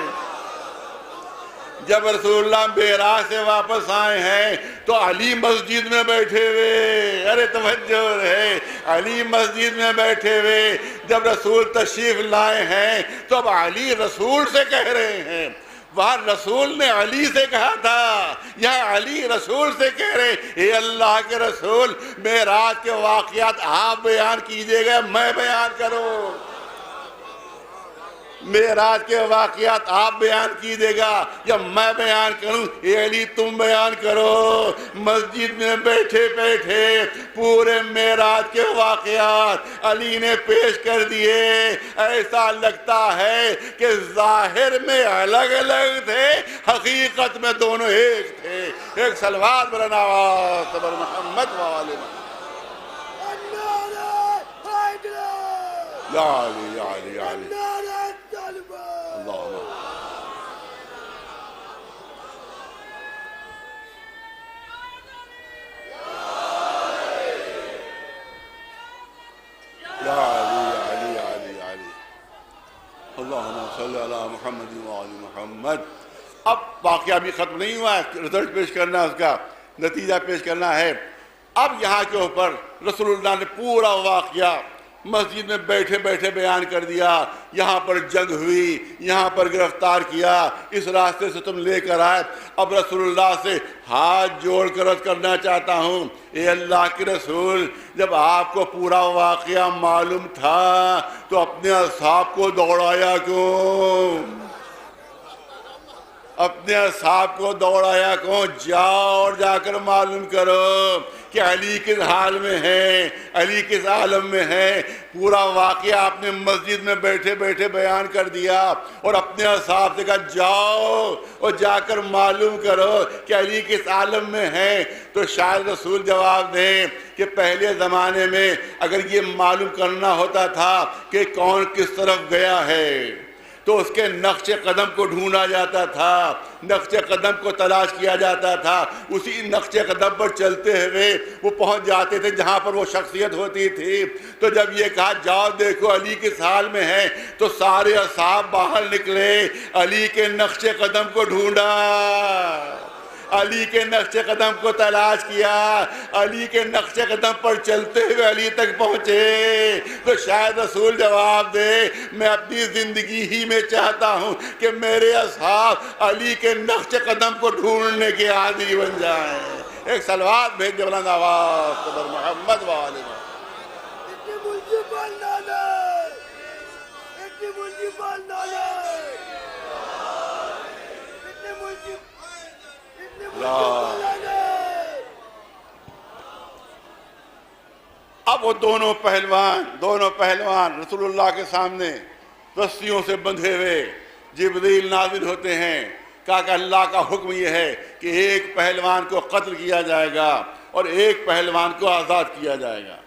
جب رسول اللہ معراج سے واپس آئے ہیں تو علی مسجد میں بیٹھے ہوئے، ارے توجہ رہے، علی مسجد میں بیٹھے ہوئے جب رسول تشریف لائے ہیں تو اب علی رسول سے کہہ رہے ہیں، وہاں رسول نے علی سے کہا تھا، یہاں علی رسول سے کہہ رہے اے اللہ کے رسول معراج کے واقعات آپ بیان کیجئے گا میں بیان کروں؟ معراج کے واقعات آپ بیان کیجئے گا یا میں بیان کروں؟ اے علی تم بیان کرو۔ مسجد میں بیٹھے بیٹھے پورے معراج کے واقعات علی نے پیش کر دیے۔ ایسا لگتا ہے کہ ظاہر میں الگ الگ تھے، حقیقت میں دونوں ایک تھے۔ ایک صلوات بلند آواز سے بر محمد وآل محمد۔ یا علی یا علی یا علی اللہ۔ یا علی یا علی یا علی اللہم صلی علی محمد وآل محمد۔ اب واقعہ بھی ختم نہیں ہوا ہے، رزلٹ پیش کرنا ہے، اس کا نتیجہ پیش کرنا ہے۔ اب یہاں کے اوپر رسول اللہ نے پورا واقعہ مسجد میں بیٹھے بیٹھے بیان کر دیا۔ یہاں پر جنگ ہوئی، یہاں پر گرفتار کیا، اس راستے سے تم لے کر آئے۔ اب رسول اللہ سے ہاتھ جوڑ کر عرض کرنا چاہتا ہوں اے اللہ کے رسول، جب آپ کو پورا واقعہ معلوم تھا تو اپنے اصحاب کو دوڑایا کیوں؟ اپنے اصحاب کو دوڑایا کیوں؟ جاؤ اور جا کر معلوم کرو کہ علی کس حال میں ہے، علی کس عالم میں ہے۔ پورا واقعہ آپ نے مسجد میں بیٹھے بیٹھے بیان کر دیا اور اپنے اصحاب سے کہا جاؤ اور جا کر معلوم کرو کہ علی کس عالم میں ہے۔ تو شاید رسول جواب دیں کہ پہلے زمانے میں اگر یہ معلوم کرنا ہوتا تھا کہ کون کس طرف گیا ہے تو اس کے نقش قدم کو ڈھونڈا جاتا تھا، نقش قدم کو تلاش کیا جاتا تھا، اسی نقش قدم پر چلتے ہوئے وہ پہنچ جاتے تھے جہاں پر وہ شخصیت ہوتی تھی۔ تو جب یہ کہا جاؤ دیکھو علی کس حال میں ہے تو سارے اصحاب باہر نکلے، علی کے نقش قدم کو ڈھونڈا، علی کے نقش قدم کو تلاش کیا، علی کے نقش قدم پر چلتے ہوئے علی تک پہنچے۔ تو شاید رسول جواب دے میں اپنی زندگی ہی میں چاہتا ہوں کہ میرے اصحاب علی کے نقش قدم کو ڈھونڈنے کے عادی بن جائیں۔ ایک صلوات بھیج بلند آواز سے بر محمد وآل محمد۔ اب وہ دونوں پہلوان رسول اللہ کے سامنے رسیوں سے بندھے ہوئے جبریل نازل ہوتے ہیں. کہا کہ اللہ کا حکم یہ ہے کہ ایک پہلوان کو قتل کیا جائے گا اور ایک پہلوان کو آزاد کیا جائے گا.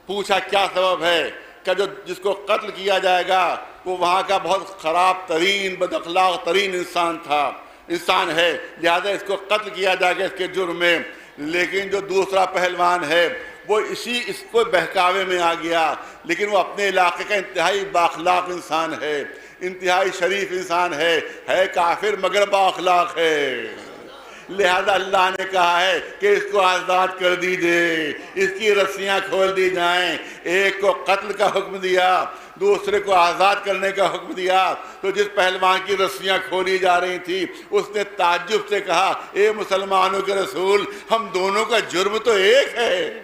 پوچھا کیا سبب ہے؟ کہ جس کو قتل کیا جائے گا وہ وہاں کا بہت خراب ترین بد اخلاق ترین انسان ہے، لہذا اس کو قتل کیا جائے گا اس کے جرم میں. لیکن جو دوسرا پہلوان ہے وہ اس کو بہکاوے میں آ گیا، لیکن وہ اپنے علاقے کا انتہائی بااخلاق انسان ہے، انتہائی شریف انسان ہے کافر مگر با اخلاق ہے. لہذا اللہ نے کہا ہے کہ اس کو آزاد کر دیجئے، اس کی رسیاں کھول دی جائیں. ایک کو قتل کا حکم دیا، دوسرے کو آزاد کرنے کا حکم دیا. تو جس پہلوان کی رسیاں کھولی جا رہی تھی اس نے تعجب سے کہا اے مسلمانوں کے رسول، ہم دونوں کا جرم تو ایک ہے،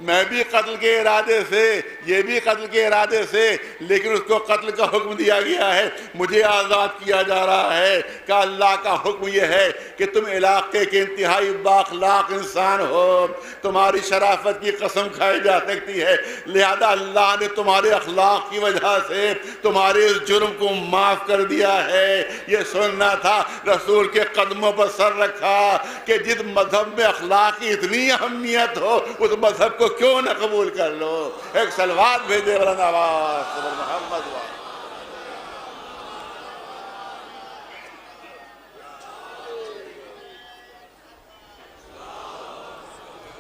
میں بھی قتل کے ارادے سے، یہ بھی قتل کے ارادے سے، لیکن اس کو قتل کا حکم دیا گیا ہے، مجھے آزاد کیا جا رہا ہے. کہ اللہ کا حکم یہ ہے کہ تم علاقے کے انتہائی بااخلاق انسان ہو، تمہاری شرافت کی قسم کھائی جا سکتی ہے، لہذا اللہ نے تمہارے اخلاق کی وجہ سے تمہارے اس جرم کو معاف کر دیا ہے. یہ سننا تھا، رسول کے قدموں پر سر رکھا کہ جس مذہب میں اخلاق کی اتنی اہمیت ہو اس مذہب کو کیوں نہ قبول کر لو. ایک صلوات بھیجے بلند آواز صبر محمد و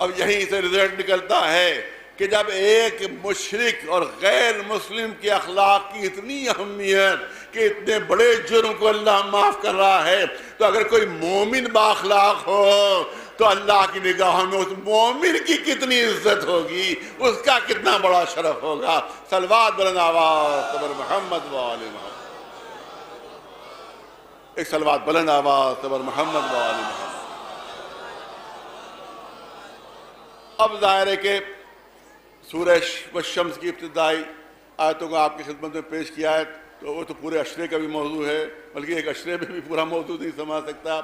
اب یہیں سے رزلٹ نکلتا ہے کہ جب ایک مشرک اور غیر مسلم کے اخلاق کی اتنی اہمیت کہ اتنے بڑے جرم کو اللہ معاف کر رہا ہے، تو اگر کوئی مومن بااخلاق ہو تو اللہ کی نگاہوں میں اس مومن کی کتنی عزت ہوگی، اس کا کتنا بڑا شرف ہوگا. صلوات بلند آواز صبر محمد و آل محمد. ایک صلوات بلند آواز صبر محمد و آل محمد. اب ظاہر ہے کہ سورہ والشمس کی ابتدائی آیتوں کو آپ کی خدمت میں پیش کیا ہے تو وہ تو پورے اشرے کا بھی موضوع ہے، بلکہ ایک اشرے میں بھی پورا موضوع نہیں سما سکتا.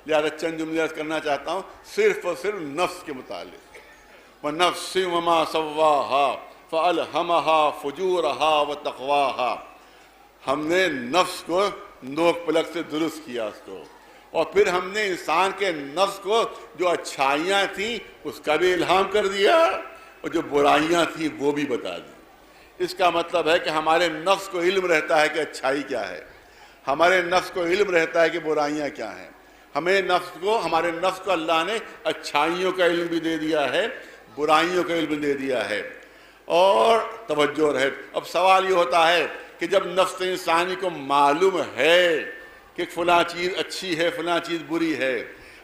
لہذا چند جملے عرض کرنا چاہتا ہوں صرف اور صرف نفس کے متعلق. وَنَفْسٍ وَمَا سَوَّاهَا فَأَلْهَمَهَا فُجُورَهَا وَتَقْوَاهَا. ہم نے نفس کو نوک پلک سے درست کیا اس کو، اور پھر ہم نے انسان کے نفس کو جو اچھائیاں تھیں اس کا بھی الہام کر دیا اور جو برائیاں تھیں وہ بھی بتا دی. اس کا مطلب ہے کہ ہمارے نفس کو علم رہتا ہے کہ اچھائی کیا ہے، ہمارے نفس کو علم رہتا ہے کہ برائیاں کیا ہیں. ہمارے نفس کو اللہ نے اچھائیوں کا علم بھی دے دیا ہے، برائیوں کا علم دے دیا ہے. اور توجہ رہے، اب سوال یہ ہوتا ہے کہ جب نفس انسانی کو معلوم ہے کہ فلاں چیز اچھی ہے فلاں چیز بری ہے،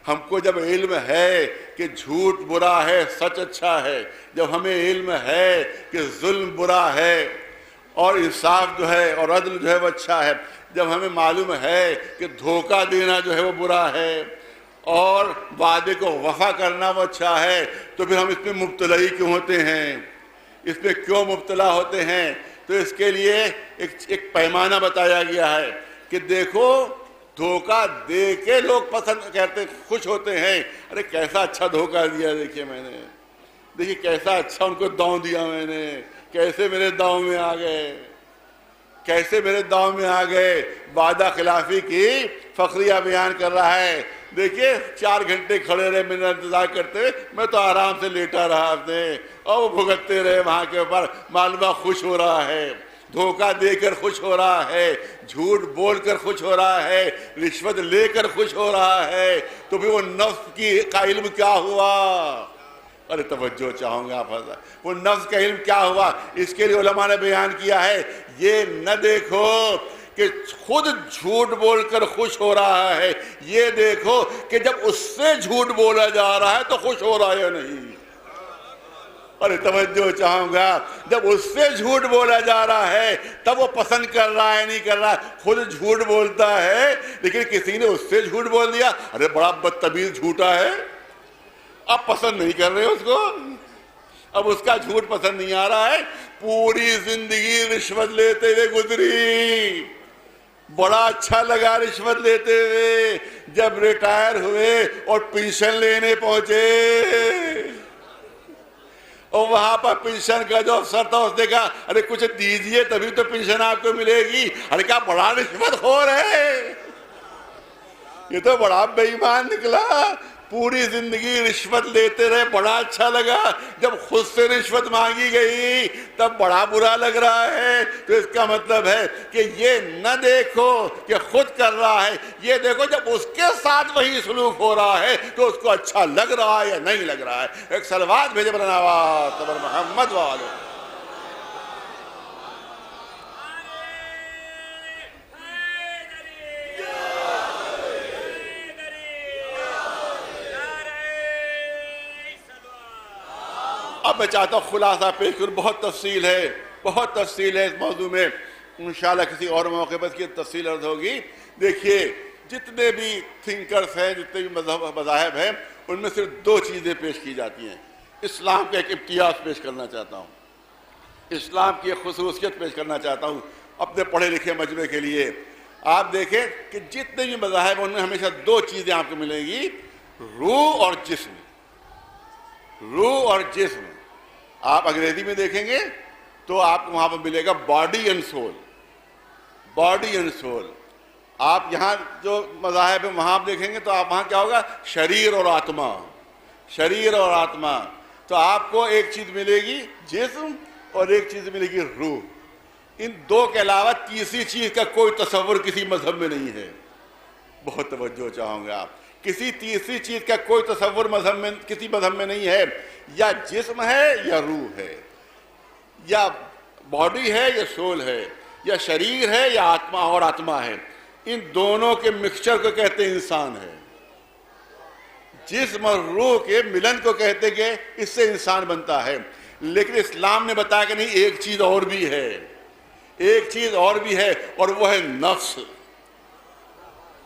ہم کو جب علم ہے کہ جھوٹ برا ہے سچ اچھا ہے، جب ہمیں علم ہے کہ ظلم برا ہے اور انصاف جو ہے اور عدل جو ہے وہ اچھا ہے، جب ہمیں معلوم ہے کہ دھوکہ دینا جو ہے وہ برا ہے اور وعدے کو وفا کرنا وہ اچھا ہے، تو پھر ہم اس میں مبتلا ہی کیوں ہوتے ہیں؟ اس میں کیوں مبتلا ہوتے ہیں؟ تو اس کے لیے ایک پیمانہ بتایا گیا ہے کہ دیکھو دھوکہ دے کے لوگ پسند کرتے خوش ہوتے ہیں، ارے کیسا اچھا دھوکہ دیا، دیکھیے میں نے، دیکھیے کیسا اچھا ان کو داؤں دیا میں نے، کیسے میرے داؤں میں آ گئے، کیسے میرے داؤں میں آ گئے. وعدہ خلافی کی فخریہ بیان کر رہا ہے. دیکھیے 4 گھنٹے کھڑے رہے میرا انتظار کرتے ہوئے، میں تو آرام سے لیٹا رہا اپنے، اور وہ بھگتتے رہے وہاں کے اوپر. معلومہ خوش ہو رہا ہے، دھوکہ دے کر خوش ہو رہا ہے، جھوٹ بول کر خوش ہو رہا ہے، رشوت لے کر خوش ہو رہا ہے. تو پھر وہ نفس کا علم کیا ہوا؟ ارے توجہ چاہوں گا آپ حضرت، وہ نفس کا علم کیا ہوا؟ اس کے لیے علماء نے بیان کیا ہے، یہ نہ دیکھو کہ خود جھوٹ بول کر خوش ہو رہا ہے، یہ دیکھو کہ جب اس سے جھوٹ بولا جا رہا ہے تو خوش ہو رہا ہے یا نہیں. ارے توجہ چاہوں گا، جب اس سے جھوٹ بولا جا رہا ہے تب وہ پسند کر رہا ہے نہیں کر رہا. خود جھوٹ بولتا ہے لیکن کسی نے اس سے جھوٹ بول دیا، ارے بڑا بدتمیز جھوٹا ہے، اب پسند نہیں کر رہے اس کو، اب اس کا جھوٹ پسند نہیں آ رہا ہے. پوری زندگی رشوت لیتے ہوئے گزری، بڑا اچھا لگا رشوت لیتے ہوئے. جب ریٹائر ہوئے اور پینشن لینے پہنچے اور وہاں پر پنشن کا جو افسر تھا اس نے کہا ارے کچھ دیجئے تبھی تو پنشن آپ کو ملے گی. ارے کیا بڑا رشوت خور ہے, یہ تو بڑا بے ایمان نکلا, پوری زندگی رشوت لیتے رہے, بڑا اچھا لگا, جب خود سے رشوت مانگی گئی تب بڑا برا لگ رہا ہے. تو اس کا مطلب ہے کہ یہ نہ دیکھو کہ خود کر رہا ہے, یہ دیکھو جب اس کے ساتھ وہی سلوک ہو رہا ہے تو اس کو اچھا لگ رہا ہے یا نہیں لگ رہا ہے. ایک صلوات بھیجے برناوات تبر محمد والو. اب میں چاہتا ہوں خلاصہ پیش کروں, بہت تفصیل ہے اس موضوع میں, انشاءاللہ کسی اور موقع پر اس کی تفصیل عرض ہوگی. دیکھیے جتنے بھی تھنکرز ہیں, جتنے بھی مذاہب ہیں, ان میں صرف دو چیزیں پیش کی جاتی ہیں. اسلام کا ایک امتیاز پیش کرنا چاہتا ہوں, اسلام کی ایک خصوصیت پیش کرنا چاہتا ہوں اپنے پڑھے لکھے مجمع کے لیے. آپ دیکھیں کہ جتنے بھی مذاہب ہیں ان میں ہمیشہ دو چیزیں آپ کو ملیں گی, روح اور جسم. روح اور جسم. آپ انگریزی میں دیکھیں گے تو آپ کو وہاں پر ملے گا body and soul, body and soul. آپ یہاں جو مذاہب ہیں وہاں آپ دیکھیں گے تو آپ وہاں کیا ہوگا, شریر اور آتما, شریر اور آتما. تو آپ کو ایک چیز ملے گی جسم اور ایک چیز ملے گی روح. ان دو کے علاوہ تیسری چیز کا کوئی تصور کسی مذہب میں نہیں ہے. بہت توجہ چاہوں گا, آپ کسی تیسری چیز کا کوئی تصور مذہب میں, کسی مذہب میں نہیں ہے. یا جسم ہے یا روح ہے, یا باڈی ہے یا سول ہے, یا شریر ہے یا آتما اور آتما ہے. ان دونوں کے مکسچر کو کہتے ہیں انسان ہے. جسم اور روح کے ملن کو کہتے کہ اس سے انسان بنتا ہے. لیکن اسلام نے بتایا کہ نہیں, ایک چیز اور بھی ہے, ایک چیز اور بھی ہے, اور وہ ہے نفس.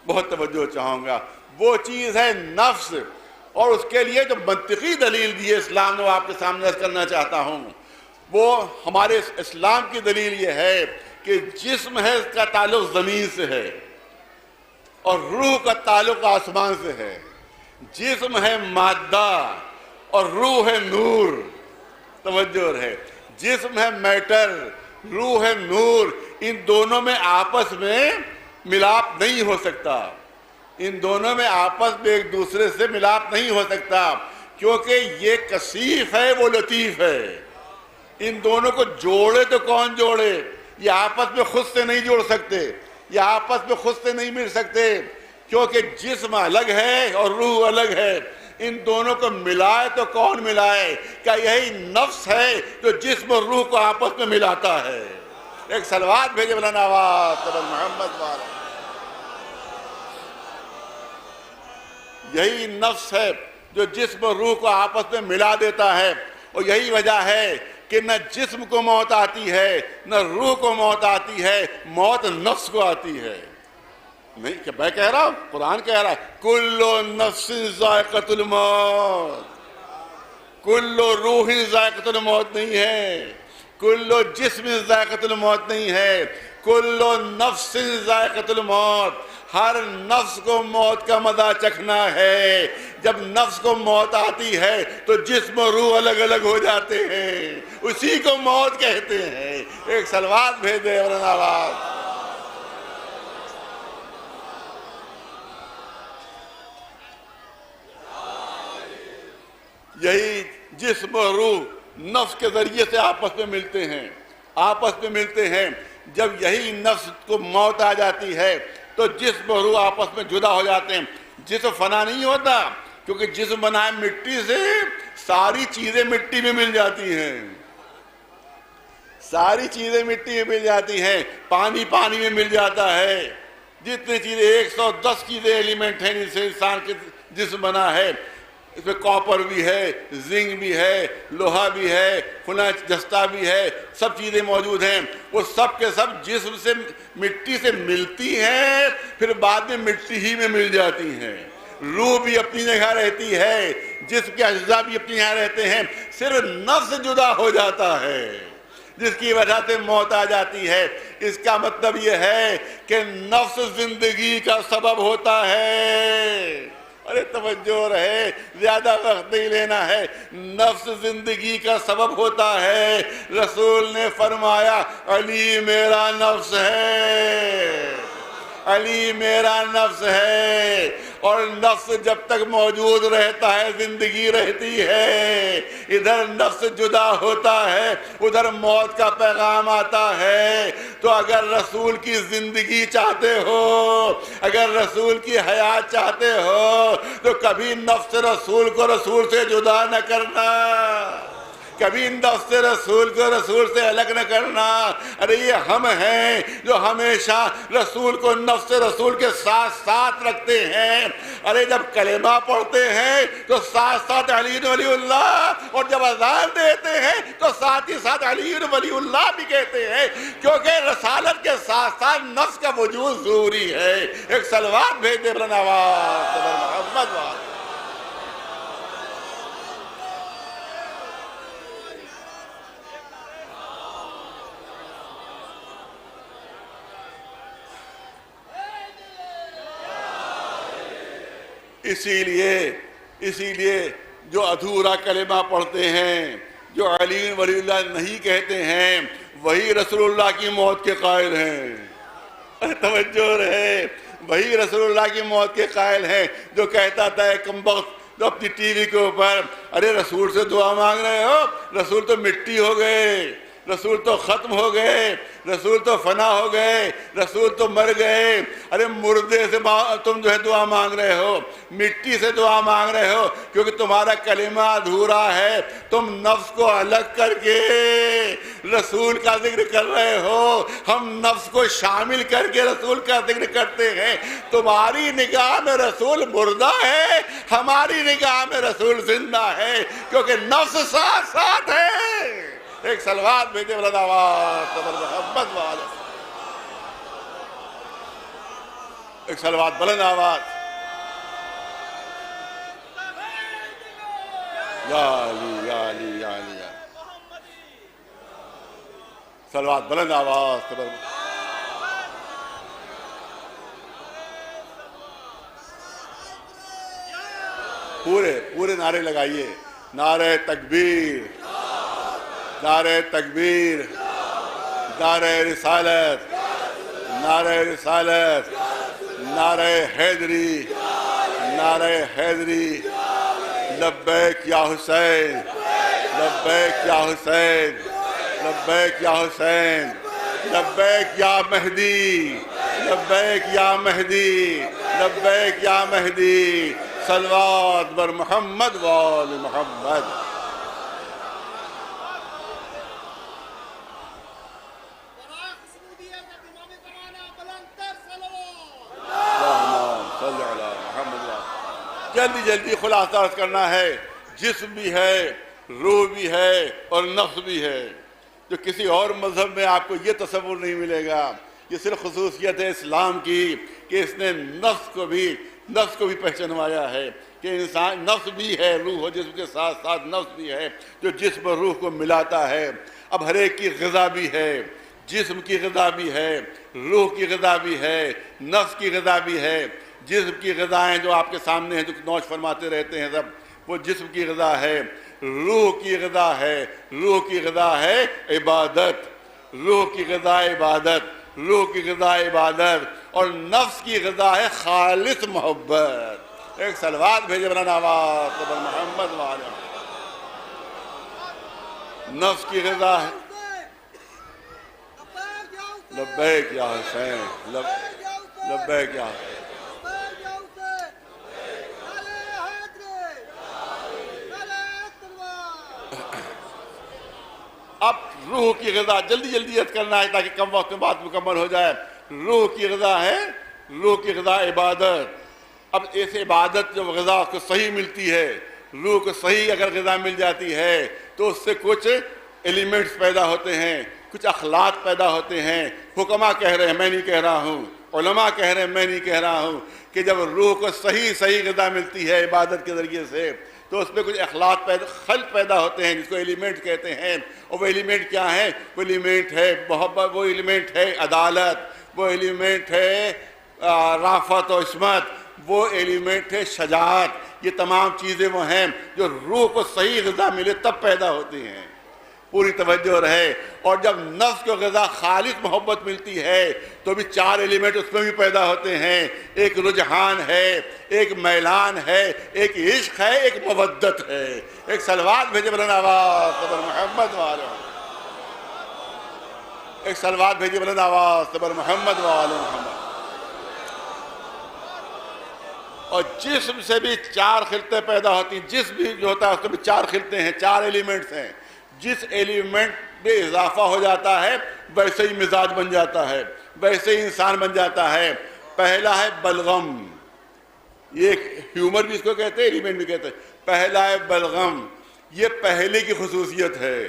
بہت توجہ چاہوں گا, وہ چیز ہے نفس. اور اس کے لیے جو منطقی دلیل دی ہے اسلام نے, وہ آپ کے سامنے عرض کرنا چاہتا ہوں. وہ ہمارے اسلام کی دلیل یہ ہے کہ جسم ہے, اس کا تعلق زمین سے ہے, اور روح کا تعلق آسمان سے ہے. جسم ہے مادہ اور روح ہے نور. توجہ ہے, جسم ہے میٹر, روح ہے نور. ان دونوں میں آپس میں ملاپ نہیں ہو سکتا, ان دونوں میں آپس میں ایک دوسرے سے ملاپ نہیں ہو سکتا, کیونکہ یہ کثیف ہے وہ لطیف ہے. ان دونوں کو جوڑے تو کون جوڑے, یہ آپس میں خود سے نہیں جوڑ سکتے, یہ آپس میں خود سے نہیں مل سکتے, کیونکہ جسم الگ ہے اور روح الگ ہے. ان دونوں کو ملائے تو کون ملائے؟ کیا یہی نفس ہے جو جسم اور روح کو آپس میں ملاتا ہے؟ ایک صلوات بھیجے مولانا آواز تبر محمد والا. یہی نفس ہے جو جسم اور روح کو آپس میں ملا دیتا ہے. اور یہی وجہ ہے کہ نہ جسم کو موت آتی ہے نہ روح کو موت آتی ہے, موت نفس کو آتی ہے. نہیں کہ میں کہہ رہا ہوں, قرآن کہہ رہا ہے کل نفس ذائقۃ الموت. کل روح ذائقۃ الموت نہیں ہے, کل جسم ذائقۃ الموت نہیں ہے, کل نفس ذائقۃ الموت. ہر نفس کو موت کا مزہ چکھنا ہے. جب نفس کو موت آتی ہے تو جسم و روح الگ الگ ہو جاتے ہیں, اسی کو موت کہتے ہیں. ایک صلوات بھیج دے مولانا آواز. یہی جسم و روح نفس کے ذریعے سے آپس میں ملتے ہیں, آپس میں ملتے ہیں. جب یہی نفس کو موت آ جاتی ہے تو جسم و روح آپس میں جدا ہو جاتے ہیں. جسم فنا نہیں ہوتا, کیونکہ جسم بنا ہے مٹی سے, ساری چیزیں مٹی میں مل جاتی ہیں, ساری چیزیں مٹی میں مل جاتی ہیں. پانی پانی میں مل جاتا ہے. جتنی چیزیں 110 چیزیں ایلیمنٹ ہیں جن سے انسان کے جسم بنا ہے. اس میں کاپر بھی ہے, زنک بھی ہے, لوہا بھی ہے, خنا جستہ بھی ہے, سب چیزیں موجود ہیں. وہ سب کے سب جسم سے مٹی سے ملتی ہیں, پھر بعد میں مٹی ہی میں مل جاتی ہیں. روح بھی اپنی جگہ رہتی ہے, جسم کے اجزاء بھی اپنی جگہ رہتے ہیں, صرف نفس جدا ہو جاتا ہے جس کی وجہ سے موت آ جاتی ہے. اس کا مطلب یہ ہے کہ نفس زندگی کا سبب ہوتا ہے ارے توجہ رہے، زیادہ وقت نہیں لینا ہے۔ نفس زندگی کا سبب ہوتا ہے۔ رسول نے فرمایا علی میرا نفس ہے، علی میرا نفس ہے، اور نفس جب تک موجود رہتا ہے زندگی رہتی ہے۔ ادھر نفس جدا ہوتا ہے، ادھر موت کا پیغام آتا ہے۔ تو اگر رسول کی زندگی چاہتے ہو، اگر رسول کی حیات چاہتے ہو، تو کبھی نفس رسول کو رسول سے جدا نہ کرنا، کبھی نفس رسول کو رسول سے الگ نہ کرنا۔ ارے یہ ہم ہیں جو ہمیشہ رسول کو نفس رسول کے ساتھ ساتھ رکھتے ہیں۔ ارے جب کلمہ پڑھتے ہیں تو ساتھ ساتھ علی ولی اللہ، اور جب اذان دیتے ہیں تو ساتھ ہی ساتھ علی ولی اللہ بھی کہتے ہیں، کیونکہ رسالت کے ساتھ ساتھ نفس کا وجود ضروری ہے۔ ایک صلوات بھیج دے نواز محمد وال۔ اسی لیے جو ادھورا کلمہ پڑھتے ہیں، جو علی ولی اللہ نہیں کہتے ہیں، وہی رسول اللہ کی موت کے قائل ہیں۔ توجہ رہے، وہی رسول اللہ کی موت کے قائل ہیں۔ جو کہتا تھا کم وقت جو اپنی ٹی وی کے اوپر، ارے رسول سے دعا مانگ رہے ہو، رسول تو مٹی ہو گئے، رسول تو ختم ہو گئے، رسول تو فنا ہو گئے، رسول تو مر گئے۔ ارے مردے سے تم جو ہے دعا مانگ رہے ہو، مٹی سے دعا مانگ رہے ہو، کیونکہ تمہارا کلمہ ادھورا ہے۔ تم نفس کو الگ کر کے رسول کا ذکر کر رہے ہو، ہم نفس کو شامل کر کے رسول کا ذکر کرتے ہیں۔ تمہاری نگاہ میں رسول مردہ ہے، ہماری نگاہ میں رسول زندہ ہے، کیونکہ نفس ساتھ ساتھ ہے۔ ایک صلوات بھیجے بلند آواز محمد والے، ایک صلوات بلند آواز، یا علی یا علی یا علی، صلوات بلند آواز۔ پورے نعرے لگائیے، نعرہ تکبیر، نعرہ تکبیر، نعرہ رسالت، نعرہ رسالت، نعرہ حیدری، نعرہ حیدری، لبیک یا حسین، لبیک یا حسین، لبیک یا حسین، لبیک یا مہدی، لبیک یا مہدی، لبیک یا مہدی۔ صلوات بر محمد وآل محمد۔ جلدی جلدی خلاصہ کرنا ہے۔ جسم بھی ہے، روح بھی ہے، اور نفس بھی ہے، جو کسی اور مذہب میں آپ کو یہ تصور نہیں ملے گا۔ یہ صرف خصوصیت ہے اسلام کی کہ اس نے نفس کو بھی پہچانوایا ہے کہ انسان نفس بھی ہے، روح و جسم کے ساتھ ساتھ نفس بھی ہے جو جسم اور روح کو ملاتا ہے۔ اب ہر ایک کی غذا بھی ہے، جسم کی غذا بھی ہے، روح کی غذا بھی ہے، نفس کی غذا بھی ہے۔ جسم کی غذائیں جو آپ کے سامنے ہیں، جو نوش فرماتے رہتے ہیں سب، وہ جسم کی غذا ہے۔ روح کی غذا ہے، روح کی غذا ہے عبادت، روح کی غذا عبادت، روح کی غذا عبادت، اور نفس کی غذا ہے خالص محبت۔ ایک صلوات بھیجے بنا نواز قبر محمد والے۔ نفس کی غذا ہے لبیک یا حسین، لبیک یا حسین۔ اب روح کی غذا جلدی جلدی عرض کرنا ہے تاکہ کم وقت میں بات مکمل ہو جائے۔ روح کی غذا ہے، روح کی غذا عبادت۔ اب ایسے عبادت جب غذا کو صحیح ملتی ہے، روح کو صحیح اگر غذا مل جاتی ہے تو اس سے کچھ ایلیمنٹس پیدا ہوتے ہیں، کچھ اخلاق پیدا ہوتے ہیں۔ حکماء کہہ رہے ہیں، میں نہیں کہہ رہا ہوں، علماء کہہ رہے ہیں، میں نہیں کہہ رہا ہوں، کہ جب روح کو صحیح غذا ملتی ہے عبادت کے ذریعے سے تو اس میں کچھ اخلاق خلق پیدا ہوتے ہیں جس کو ایلیمنٹ کہتے ہیں۔ اور وہ ایلیمنٹ کیا ہیں؟ وہ ایلیمنٹ ہے محبت، وہ ایلیمنٹ ہے عدالت، وہ ایلیمنٹ ہے رافت و عصمت، وہ ایلیمنٹ ہے شجاعت۔ یہ تمام چیزیں وہ ہیں جو روح کو صحیح غذا ملے تب پیدا ہوتی ہیں۔ پوری توجہ رہے۔ اور جب نفس کو غذا خالص محبت ملتی ہے تو بھی 4 ایلیمنٹ اس میں بھی پیدا ہوتے ہیں۔ ایک رجحان ہے، ایک میلان ہے، ایک عشق ہے، ایک مودت ہے۔ ایک صلوات بھیجے بلند آواز صبر محمد والے، ایک صلوات بھیجے بلند آواز صبر محمد والے محمد۔ اور جسم سے بھی 4 خلطیں پیدا ہوتی ہیں۔ جسم بھی جو ہوتا ہے اس میں بھی 4 خلطیں ہیں، 4 ایلیمنٹس ہیں۔ جس ایلیمنٹ میں اضافہ ہو جاتا ہے ویسے ہی مزاج بن جاتا ہے، ویسے ہی انسان بن جاتا ہے۔ پہلا ہے بلغم، یہ ایک ہیومر بھی اس کو کہتے ہیں، ایلیمنٹ بھی کہتے ہیں۔ پہلا ہے بلغم، یہ پہلے کی خصوصیت ہے۔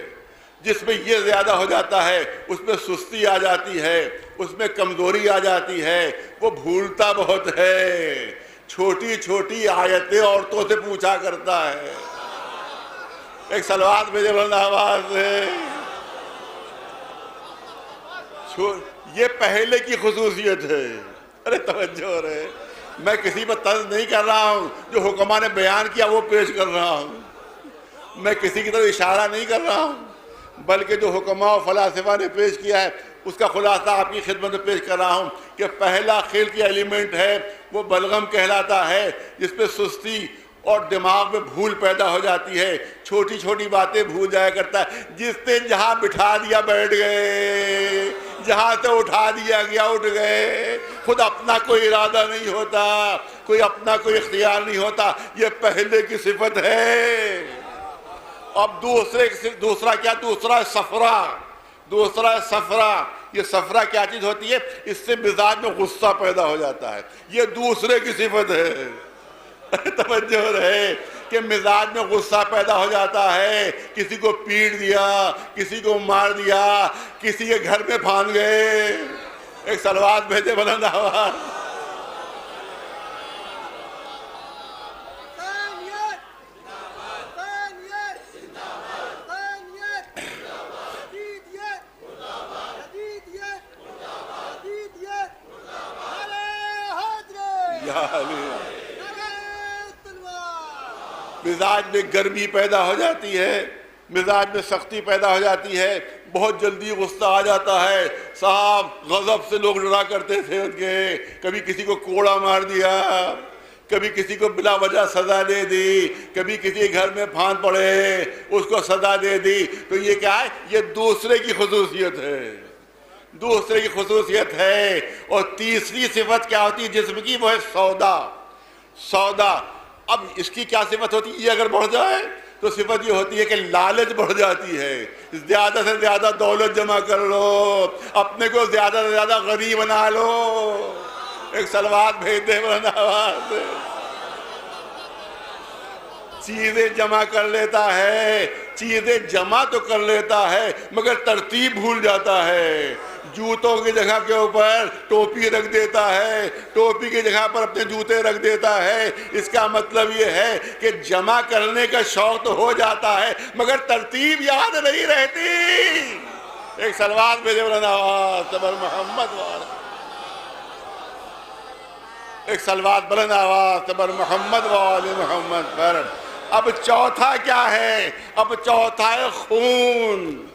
جس میں یہ زیادہ ہو جاتا ہے اس میں سستی آ جاتی ہے، اس میں کمزوری آ جاتی ہے، وہ بھولتا بہت ہے، چھوٹی چھوٹی آیتیں عورتوں سے پوچھا کرتا ہے۔ ایک صلوات بھیجے بلند آواز سے۔ یہ پہلے کی خصوصیت ہے۔ ارے توجہ رہے، میں کسی پر طنز نہیں کر رہا ہوں، جو حکماء نے بیان کیا وہ پیش کر رہا ہوں۔ میں کسی کی طرف اشارہ نہیں کر رہا ہوں، بلکہ جو حکماء و فلاسفہ نے پیش کیا ہے اس کا خلاصہ آپ کی خدمت میں پیش کر رہا ہوں کہ پہلا خلق کی ایلیمنٹ ہے وہ بلغم کہلاتا ہے، جس پہ سستی اور دماغ میں بھول پیدا ہو جاتی ہے، چھوٹی چھوٹی باتیں بھول جایا کرتا ہے۔ جس نے جہاں بٹھا دیا بیٹھ گئے، جہاں سے اٹھا دیا گیا اٹھ گئے، خود اپنا کوئی ارادہ نہیں ہوتا، کوئی اپنا کوئی اختیار نہیں ہوتا۔ یہ پہلے کی صفت ہے۔ اب دوسرا کیا؟ دوسرا صفرا، دوسرا صفرا۔ یہ صفرا کیا چیز ہوتی ہے؟ اس سے مزاج میں غصہ پیدا ہو جاتا ہے، یہ دوسرے کی صفت ہے۔ توجہ رہے کہ مزاج میں غصہ پیدا ہو جاتا ہے، کسی کو پیٹ دیا، کسی کو مار دیا، کسی کے گھر میں پھان گئے۔ ایک صلوات بھیجے بلند آواز۔ مزاج میں گرمی پیدا ہو جاتی ہے، مزاج میں سختی پیدا ہو جاتی ہے، بہت جلدی غصہ آ جاتا ہے۔ صاحب غضب سے لوگ ڈرا کرتے تھے ان کے، کبھی کسی کو کوڑا مار دیا، کبھی کسی کو بلا وجہ سزا دے دی، کبھی کسی کے گھر میں پھان پڑے اس کو سزا دے دی۔ تو یہ کیا ہے؟ یہ دوسرے کی خصوصیت ہے، دوسرے کی خصوصیت ہے۔ اور تیسری صفت کیا ہوتی ہے جسم کی؟ وہ ہے سودا۔ سودا، اب اس کی کیا صفت ہوتی ہے؟ یہ اگر بڑھ جائے تو صفت یہ ہوتی ہے کہ لالچ بڑھ جاتی ہے، زیادہ سے زیادہ دولت جمع کر لو، اپنے کو زیادہ سے زیادہ غنی بنا لو۔ ایک صلوات بھیج دے بلند آواز سے۔ چیزیں جمع کر لیتا ہے، چیزیں جمع تو کر لیتا ہے مگر ترتیب بھول جاتا ہے۔ جوتوں کی جگہ کے اوپر ٹوپی رکھ دیتا ہے، ٹوپی کی جگہ پر اپنے جوتے رکھ دیتا ہے۔ اس کا مطلب یہ ہے کہ جمع کرنے کا شوق تو ہو جاتا ہے مگر ترتیب یاد نہیں رہتی۔ ایک صلوات بھیجے بلند آواز صبر محمد والے، ایک صلوات بلند آواز صبر محمد والے محمد پر۔ اب چوتھا کیا ہے؟ اب چوتھا ہے خون،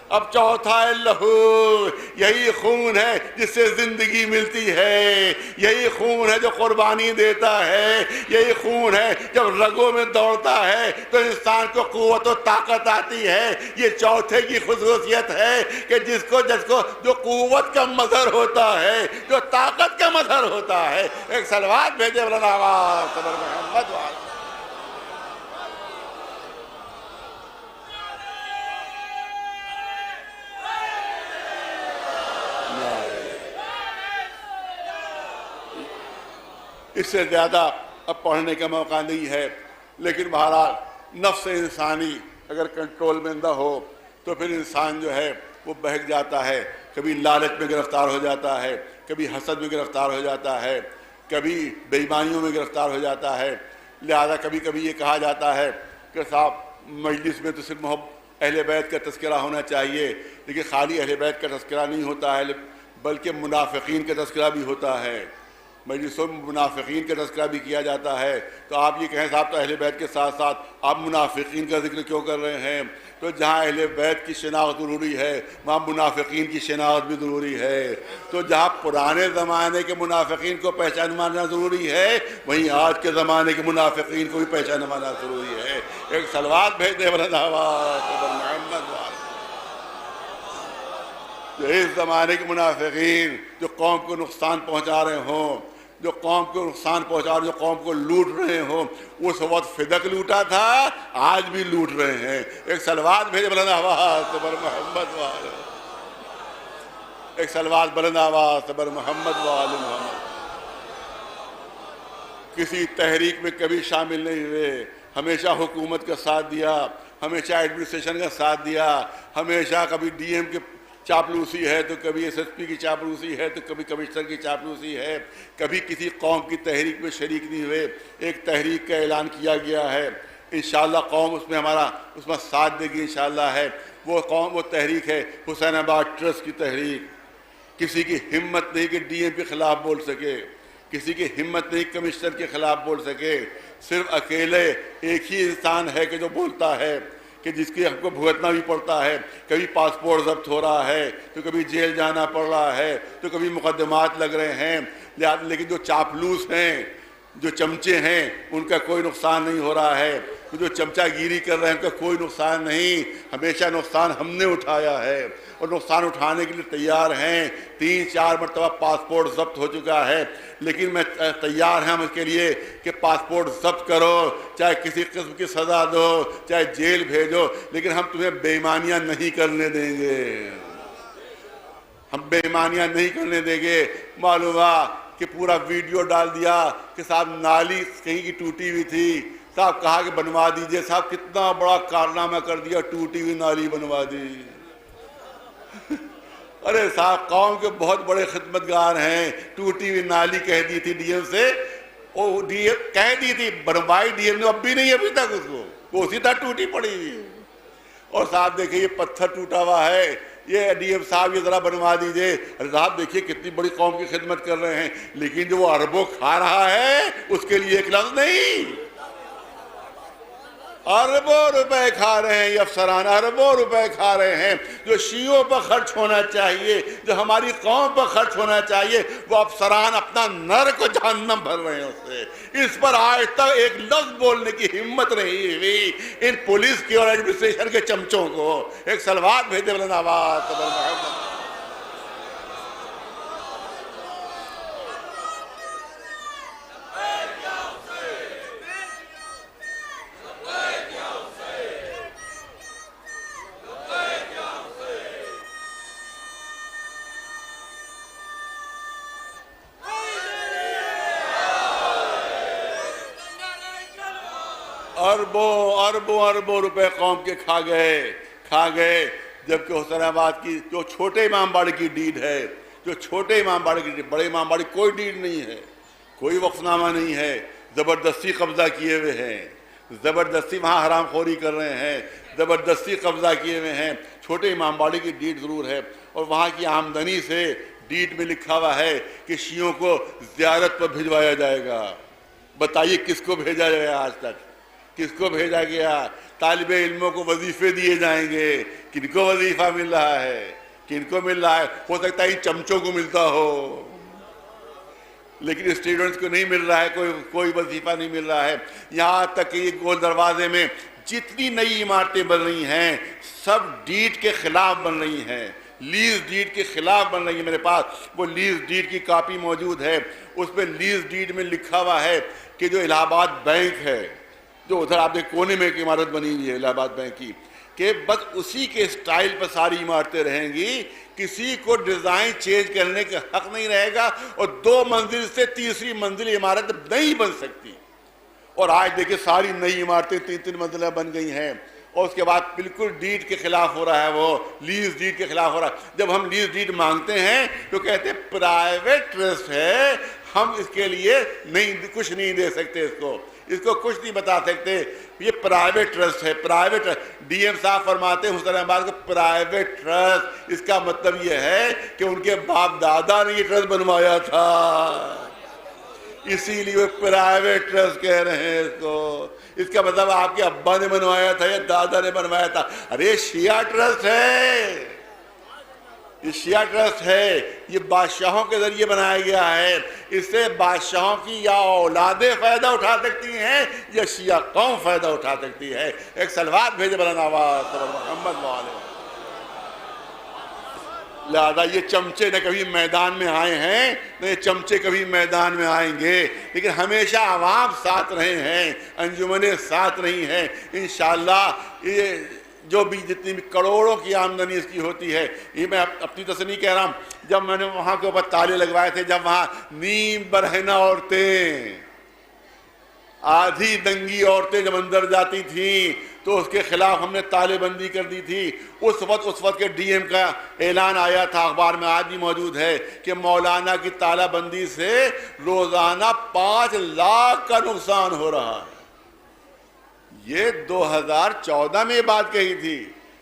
اب چوتھا ہے لہو۔ یہی خون ہے جس سے زندگی ملتی ہے، یہی خون ہے جو قربانی دیتا ہے، یہی خون ہے جب رگوں میں دوڑتا ہے تو انسان کو قوت و طاقت آتی ہے۔ یہ چوتھے کی خصوصیت ہے کہ جس کو جو قوت کا مظہر ہوتا ہے، جو طاقت کا مظہر ہوتا ہے۔ ایک صلوات بھیجے بلند آواز صبر محمد والے۔ اس سے زیادہ اب پڑھنے کا موقع نہیں ہے، لیکن بہرحال نفس انسانی اگر کنٹرول میں نہ ہو تو پھر انسان جو ہے وہ بہک جاتا ہے، کبھی لالچ میں گرفتار ہو جاتا ہے، کبھی حسد میں گرفتار ہو جاتا ہے، کبھی بے ایمانیوں میں گرفتار ہو جاتا ہے۔ لہذا کبھی کبھی یہ کہا جاتا ہے کہ صاحب مجلس میں تو صرف اہل بیت کا تذکرہ ہونا چاہیے، لیکن خالی اہل بیت کا تذکرہ نہیں ہوتا ہے بلکہ منافقین کا تذکرہ بھی ہوتا ہے۔ مجلسوں میں منافقین کا تذکرہ بھی کیا جاتا ہے، تو آپ یہ کہیں صاحب تو اہل بیت کے ساتھ ساتھ آپ منافقین کا ذکر کیوں کر رہے ہیں؟ تو جہاں اہل بیت کی شناخت ضروری ہے وہاں منافقین کی شناخت بھی ضروری ہے۔ تو جہاں پرانے زمانے کے منافقین کو پہچاننا ضروری ہے وہیں آج کے زمانے کے منافقین کو بھی پہچاننا ضروری ہے۔ ایک صلوات بھیج دے بلند آواز محمد والے۔ جو اس زمانے کے منافقین جو قوم کو نقصان پہنچا رہے ہوں، جو قوم کو نقصان پہنچا رہے، جو قوم کو لوٹ رہے ہوں، اس وقت فدق لوٹا تھا، آج بھی لوٹ رہے ہیں۔ ایک صلوات بھیجے بلند آواز بر محمد والے، ایک صلوات بلند آواز بر محمد والے محمد۔ کسی تحریک میں کبھی شامل نہیں ہوئے، ہمیشہ حکومت کا ساتھ دیا، ہمیشہ ایڈمنسٹریشن کا ساتھ دیا، ہمیشہ کبھی ڈی ایم کے چاپلوسی ہے تو کبھی ایس ایس پی کی چاپلوسی ہے تو کبھی کمشنر کی چاپلوسی ہے، کبھی کسی قوم کی تحریک میں شریک نہیں ہوئے۔ ایک تحریک کا اعلان کیا گیا ہے، انشاءاللہ قوم اس میں ساتھ دے گی انشاءاللہ ہے۔ وہ تحریک ہے حسین آباد ٹرسٹ کی تحریک۔ کسی کی ہمت نہیں کہ ڈی ایم کے خلاف بول سکے، کسی کی ہمت نہیں کمشنر کے خلاف بول سکے، صرف اکیلے ایک ہی انسان ہے کہ جو بولتا ہے، کہ جس کی ہم کو بھگتنا بھی پڑتا ہے۔ کبھی پاسپورٹ ضبط ہو رہا ہے تو کبھی جیل جانا پڑ رہا ہے تو کبھی مقدمات لگ رہے ہیں، لیکن جو چاپلوس ہیں، جو چمچے ہیں، ان کا کوئی نقصان نہیں ہو رہا ہے۔ جو چمچہ گیری کر رہے ہیں ان کا کوئی نقصان نہیں، ہمیشہ نقصان ہم نے اٹھایا ہے اور نقصان اٹھانے کے لیے تیار ہیں۔ 3-4 مرتبہ پاسپورٹ ضبط ہو چکا ہے، لیکن میں تیار ہیں ہم اس کے لیے کہ پاسپورٹ ضبط کرو، چاہے کسی قسم کی سزا دو، چاہے جیل بھیجو، لیکن ہم تمہیں بے ایمانیاں نہیں کرنے دیں گے، ہم بے ایمانیاں نہیں کرنے دیں گے۔ معلوم ہوا کہ پورا ویڈیو ڈال دیا کہ صاحب نالی کہیں کی ٹوٹی ہوئی تھی، صاحب کہا کہ بنوا دیجئے، صاحب کتنا بڑا کارنامہ کر دیا، ٹوٹی ہوئی نالی بنوا دی۔ ارے صاحب قوم کے بہت بڑے خدمتگار ہیں، ٹوٹی ہوئی نالی کہہ دی تھی ڈی ایم سے، وہ ڈی ایم کہہ دی تھی، بنوائی ڈی ایم نے اب بھی نہیں ابھی تک اس کو، وہ اسی طرح ٹوٹی پڑی ہوئی ہے۔ اور صاحب دیکھیں یہ پتھر ٹوٹا ہوا ہے، یہ ڈی ایم صاحب یہ ذرا بنوا دیجئے۔ ارے صاحب دیکھیے کتنی بڑی قوم کی خدمت کر رہے ہیں، لیکن جو وہ اربوں کھا رہا ہے اس کے لیے ایک لفظ نہیں۔ اربوں روپے کھا رہے ہیں یہ افسران، اربوں روپے کھا رہے ہیں۔ جو شیعوں پر خرچ ہونا چاہیے، جو ہماری قوم پر خرچ ہونا چاہیے، وہ افسران اپنا نر کو جہنم بھر رہے ہیں اس سے۔ اس پر آج تک ایک لفظ بولنے کی ہمت نہیں ہوئی ان پولیس کی اور ایڈمنسٹریشن کے چمچوں کو۔ ایک صلوات بھیجے بلند آواز بر محمد۔ اربوں روپے قوم کے کھا گئے، جبکہ حسین آباد کی جو چھوٹے امام باڑے کی ڈیڈ ہے، جو چھوٹے امام باڑے کی، بڑے امام باڑے کوئی ڈیڈ نہیں ہے، کوئی وقف نامہ نہیں ہے، زبردستی قبضہ کیے ہوئے ہیں، زبردستی وہاں حرام خوری کر رہے ہیں، زبردستی قبضہ کیے ہوئے ہیں۔ چھوٹے امام باڑے کی ڈیڈ ضرور ہے، اور وہاں کی آمدنی سے ڈیڈ میں لکھا ہوا ہے کہ شیعوں کو زیارت پر بھجوایا جائے گا۔ بتائیے کس کو بھیجا گیا آج تک؟ کس کو بھیجا گیا؟ طالب علموں کو وظیفے دیے جائیں گے، کن کو وظیفہ مل رہا ہے؟ کن کو مل رہا ہے؟ ہو سکتا ہے ان چمچوں کو ملتا ہو، لیکن اسٹوڈنٹس کو نہیں مل رہا ہے، کوئی وظیفہ نہیں مل رہا ہے۔ یہاں تک کہ یہ گول دروازے میں جتنی نئی عمارتیں بن رہی ہیں سب ڈیڈ کے خلاف بن رہی ہیں، لیز ڈیڈ کے خلاف بن رہی ہے۔ میرے پاس وہ لیز ڈیڈ کی کاپی موجود ہے، اس میں لیز ڈیڈ میں لکھا ہوا ہے کہ جو الہ آباد بینک ہے، جو ادھر آپ نے کونے میں ایک عمارت بنی ہوئی ہے الہ آباد بینک کی، کہ بس اسی کے سٹائل پر ساری عمارتیں رہیں گی، کسی کو ڈیزائن چینج کرنے کا حق نہیں رہے گا، اور 2 منزل سے تیسری منزل عمارت نہیں بن سکتی۔ اور آج دیکھیں ساری نئی عمارتیں 3 منزلیں بن گئی ہیں، اور اس کے بعد بالکل ڈیڈ کے خلاف ہو رہا ہے، وہ لیز ڈیڈ کے خلاف ہو رہا ہے۔ جب ہم لیز ڈیڈ مانگتے ہیں تو کہتے ہیں پرائیویٹ ٹرسٹ ہے، ہم اس کے لیے کچھ نہیں دے سکتے، اس کو کچھ نہیں بتا سکتے، یہ پرائیویٹ ٹرسٹ ہے، پرائیویٹ۔ ڈی ایم صاحب فرماتے ہیں حسین آباد کو پرائیویٹ ٹرسٹ، اس کا مطلب یہ ہے کہ ان کے باپ دادا نے یہ ٹرسٹ بنوایا تھا۔ اسی لیے وہ پرائیویٹ ٹرسٹ کہہ رہے ہیں اس کو. اس کا مطلب آپ کے ابا نے بنوایا تھا یا دادا نے بنوایا تھا. ارے شیعہ ٹرسٹ ہے, یہ شیعہ ٹرسٹ ہے, یہ بادشاہوں کے ذریعے بنایا گیا ہے. اس سے بادشاہوں کی یا اولادیں فائدہ اٹھا سکتی ہیں یا شیعہ قوم فائدہ اٹھا سکتی ہے. ایک سلوات بھیجے بلند آواز محمد والے. لہذا یہ چمچے نہ کبھی میدان میں آئے ہیں نہ یہ چمچے کبھی میدان میں آئیں گے, لیکن ہمیشہ عوام ساتھ رہے ہیں, انجمنیں ساتھ رہی ہیں. انشاءاللہ یہ جو بھی جتنی بھی کروڑوں کی آمدنی اس کی ہوتی ہے, یہ میں اپنی طرف سے نہیں کہہ رہا ہوں. جب میں نے وہاں کے اوپر تالے لگوائے تھے, جب وہاں نیم برہنہ عورتیں, آدھی دنگی عورتیں جب اندر جاتی تھیں تو اس کے خلاف ہم نے تالے بندی کر دی تھی. اس وقت کے ڈی ایم کا اعلان آیا تھا, اخبار میں آج بھی موجود ہے, کہ مولانا کی تالہ بندی سے روزانہ 5 لاکھ کا نقصان ہو رہا ہے. یہ 2014 میں یہ بات کہی تھی,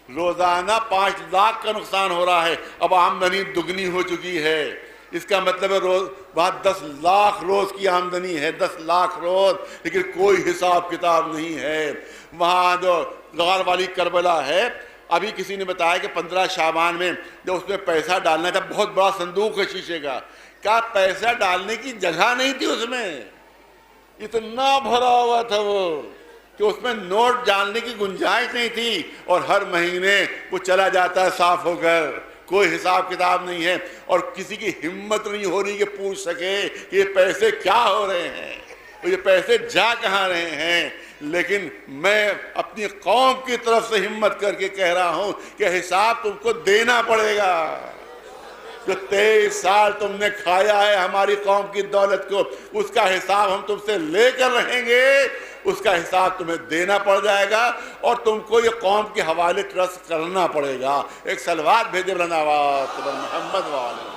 روزانہ 5 لاکھ کا نقصان ہو رہا ہے. اب آمدنی دگنی ہو چکی ہے. اس کا مطلب ہے روز وہاں 10 لاکھ روز کی آمدنی ہے, 10 لاکھ روز, لیکن کوئی حساب کتاب نہیں ہے. وہاں جو غار والی کربلا ہے, ابھی کسی نے بتایا کہ 15 شعبان میں جب اس میں پیسہ ڈالنا تھا, بہت بڑا صندوق ہے شیشے کا, کیا پیسہ ڈالنے کی جگہ نہیں تھی اس میں, اتنا بھرا ہوا تھا وہ کہ اس میں نوٹ ڈالنے کی گنجائش نہیں تھی. اور ہر مہینے وہ چلا جاتا ہے صاف ہو کر, کوئی حساب کتاب نہیں ہے, اور کسی کی ہمت نہیں ہو رہی کہ پوچھ سکے کہ یہ پیسے کیا ہو رہے ہیں, یہ پیسے جا کہاں رہے ہیں. لیکن میں اپنی قوم کی طرف سے ہمت کر کے کہہ رہا ہوں کہ حساب تم کو دینا پڑے گا. جو 23 سال تم نے کھایا ہے ہماری قوم کی دولت کو, اس کا حساب ہم تم سے لے کر رہیں گے. اس کا حساب تمہیں دینا پڑ جائے گا, اور تم کو یہ قوم کے حوالے ٹرسٹ کرنا پڑے گا. ایک سلوات بھیجے بلند آواز محمد والے.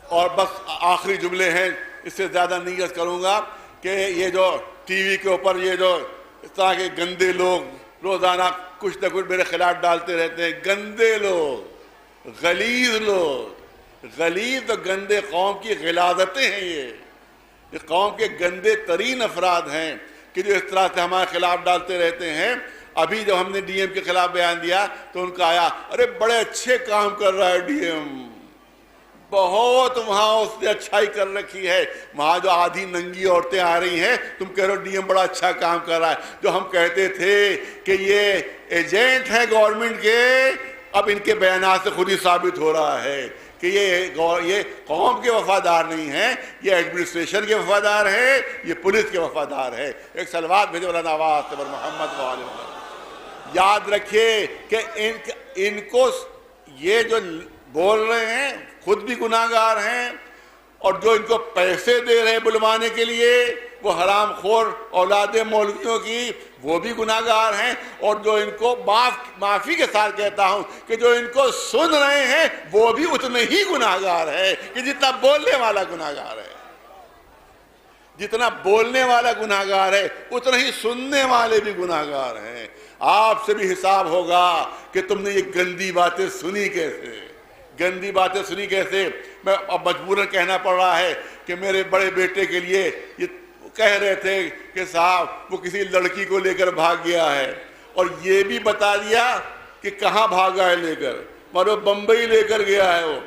اور بس آخری جملے ہیں, اس سے زیادہ نہیں عرض کروں گا, کہ یہ جو ٹی وی کے اوپر یہ جو اس طرح کے گندے لوگ روزانہ کچھ نہ کچھ میرے خلاف ڈالتے رہتے ہیں, گندے لوگ, غلیظ لوگ, غلیظ و گندے قوم کی غلاظتیں ہیں. یہ قوم کے گندے ترین افراد ہیں کہ جو اس طرح سے ہمارے خلاف ڈالتے رہتے ہیں. ابھی جب ہم نے ڈی ایم کے خلاف بیان دیا تو ان کا آیا, ارے بڑے اچھے کام کر رہا ہے ڈی ایم, بہت وہاں اس نے اچھائی کر رکھی ہے. وہاں جو آدھی ننگی عورتیں آ رہی ہیں, تم کہہ رہے ہو ڈی ایم بڑا اچھا کام کر رہا ہے. جو ہم کہتے تھے کہ یہ ایجنٹ ہیں گورنمنٹ کے, اب ان کے بیانات سے خود ہی ثابت ہو رہا ہے کہ یہ قوم کے وفادار نہیں ہیں, یہ ایڈمنسٹریشن کے وفادار ہیں, یہ پولیس کے وفادار ہے. ایک سلوات بھیجو بلند آواز سے محمد والے. یاد رکھیے کہ ان کو یہ جو بول رہے ہیں خود بھی گناہ گار ہیں, اور جو ان کو پیسے دے رہے ہیں بلوانے کے لیے وہ حرام خور اولاد مولویوں کی, وہ بھی گناہ گار ہیں. اور جو ان کو معافی کے ساتھ کہتا ہوں کہ جو ان کو سن رہے ہیں وہ بھی اتنے ہی گناہ گار ہے کہ جتنا بولنے والا گناہ گار ہے. جتنا بولنے والا گناہ گار ہے اتنا ہی سننے والے بھی گناہ گار ہیں. آپ سے بھی حساب ہوگا کہ تم نے یہ گندی باتیں سنی کیسے, گندی باتیں سنی کیسے. میں اب مجبوراً کہنا پڑ رہا ہے کہ میرے بڑے بیٹے کے لیے یہ کہہ رہے تھے کہ صاحب وہ کسی لڑکی کو لے کر بھاگ گیا ہے, اور یہ بھی بتا دیا کہ کہاں بھاگا ہے لے کر, مگر بمبئی لے کر گیا ہے وہ.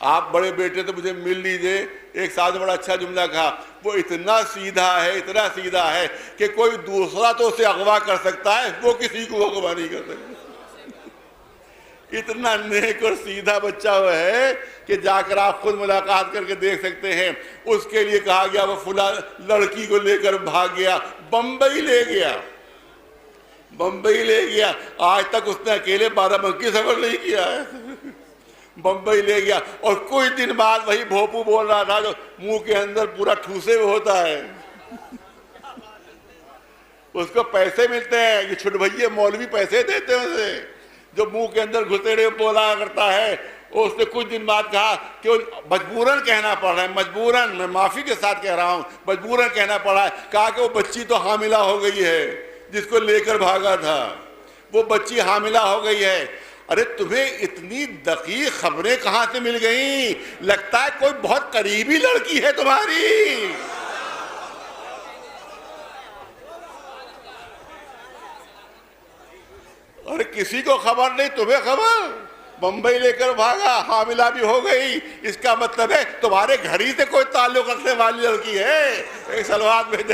آپ بڑے بیٹے تو مجھے مل لیجئے. ایک ساتھ بڑا اچھا جملہ کہا, وہ اتنا سیدھا ہے, اتنا سیدھا ہے کہ کوئی دوسرا تو اسے اغوا کر سکتا ہے, وہ کسی کو اغوا نہیں کر سکتا. اتنا نیک اور سیدھا بچہ وہ ہے کہ جا کر آپ خود ملاقات کر کے دیکھ سکتے ہیں. اس کے لیے کہا گیا وہ فلاں لڑکی کو لے کر بھاگ گیا, بمبئی لے گیا, بمبئی لے گیا. آج تک اس نے اکیلے 12 بنکی سفر نہیں کیا ہے, بمبئی لے گیا. اور کچھ دن بعد وہی بھوپو بول رہا تھا جو منہ کے اندر پورا ٹھوسے ہوئے ہوتا ہے, اس کو پیسے ملتے ہیں, یہ چھٹ بھئیے مولوی پیسے دیتے ہیں اسے, جو منہ کے اندر گھسیڑے بولا کرتا ہے. اس نے کچھ دن بعد کہا کہ مجبوراً کہنا پڑ رہا ہے, مجبوراً, میں معافی کے ساتھ کہہ رہا ہوں, مجبوراً کہنا پڑ رہا ہے. کہا کہ وہ بچی تو حاملہ ہو گئی ہے جس کو لے کر بھاگا تھا, وہ بچی حاملہ ہو گئی ہے. ارے تمہیں اتنی دقیق خبریں کہاں سے مل گئیں؟ لگتا ہے کوئی بہت قریبی لڑکی ہے تمہاری. اور کسی کو خبر نہیں، تمہیں خبر. بمبئی لے کر بھاگا، حاملہ بھی ہو گئی. اس کا مطلب ہے تمہارے گھر ہی سے کوئی تعلق رکھنے والی لڑکی ہے. ایک سلوات بھیجے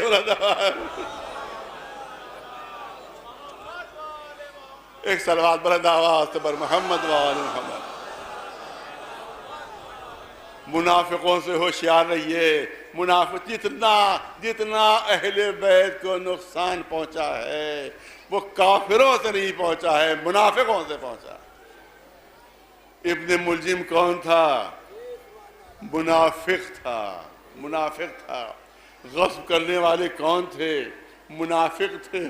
ایک سلوات بلند آواز سے بر محمد و آل محمد. منافقوں سے ہوشیار رہیے. منافق جتنا اہل بیت کو نقصان پہنچا ہے وہ کافروں سے نہیں پہنچا ہے، منافقوں سے پہنچا. ابن ملجم کون تھا؟ منافق تھا. غصب کرنے والے کون تھے؟ منافق تھے.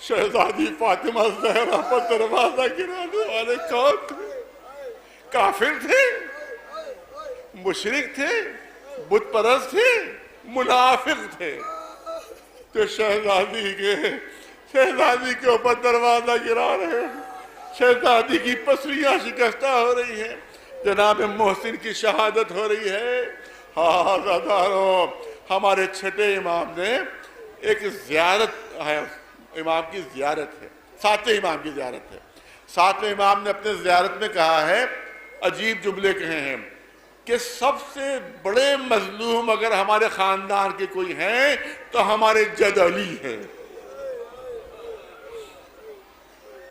شہزادی فاطمہ زہرا پر دروازہ گرانے والے کون تھے؟ کافر تھے، مشرک تھے، بت پرست تھے، منافق تھے. تو شہزادی کے اوپر دروازہ گرا رہے ہیں. شہزادی کی پسلیاں شکستہ ہو رہی ہیں. جناب محسن کی شہادت ہو رہی ہے. ہاں زاداروں، ہمارے چھٹے امام نے ایک زیارت ہے، امام کی زیارت ہے، ساتویں امام کی زیارت ہے. ساتویں امام نے اپنے زیارت میں کہا ہے، عجیب جملے کہے ہیں کہ سب سے بڑے مظلوم اگر ہمارے خاندان کے کوئی ہیں تو ہمارے جد علی ہیں.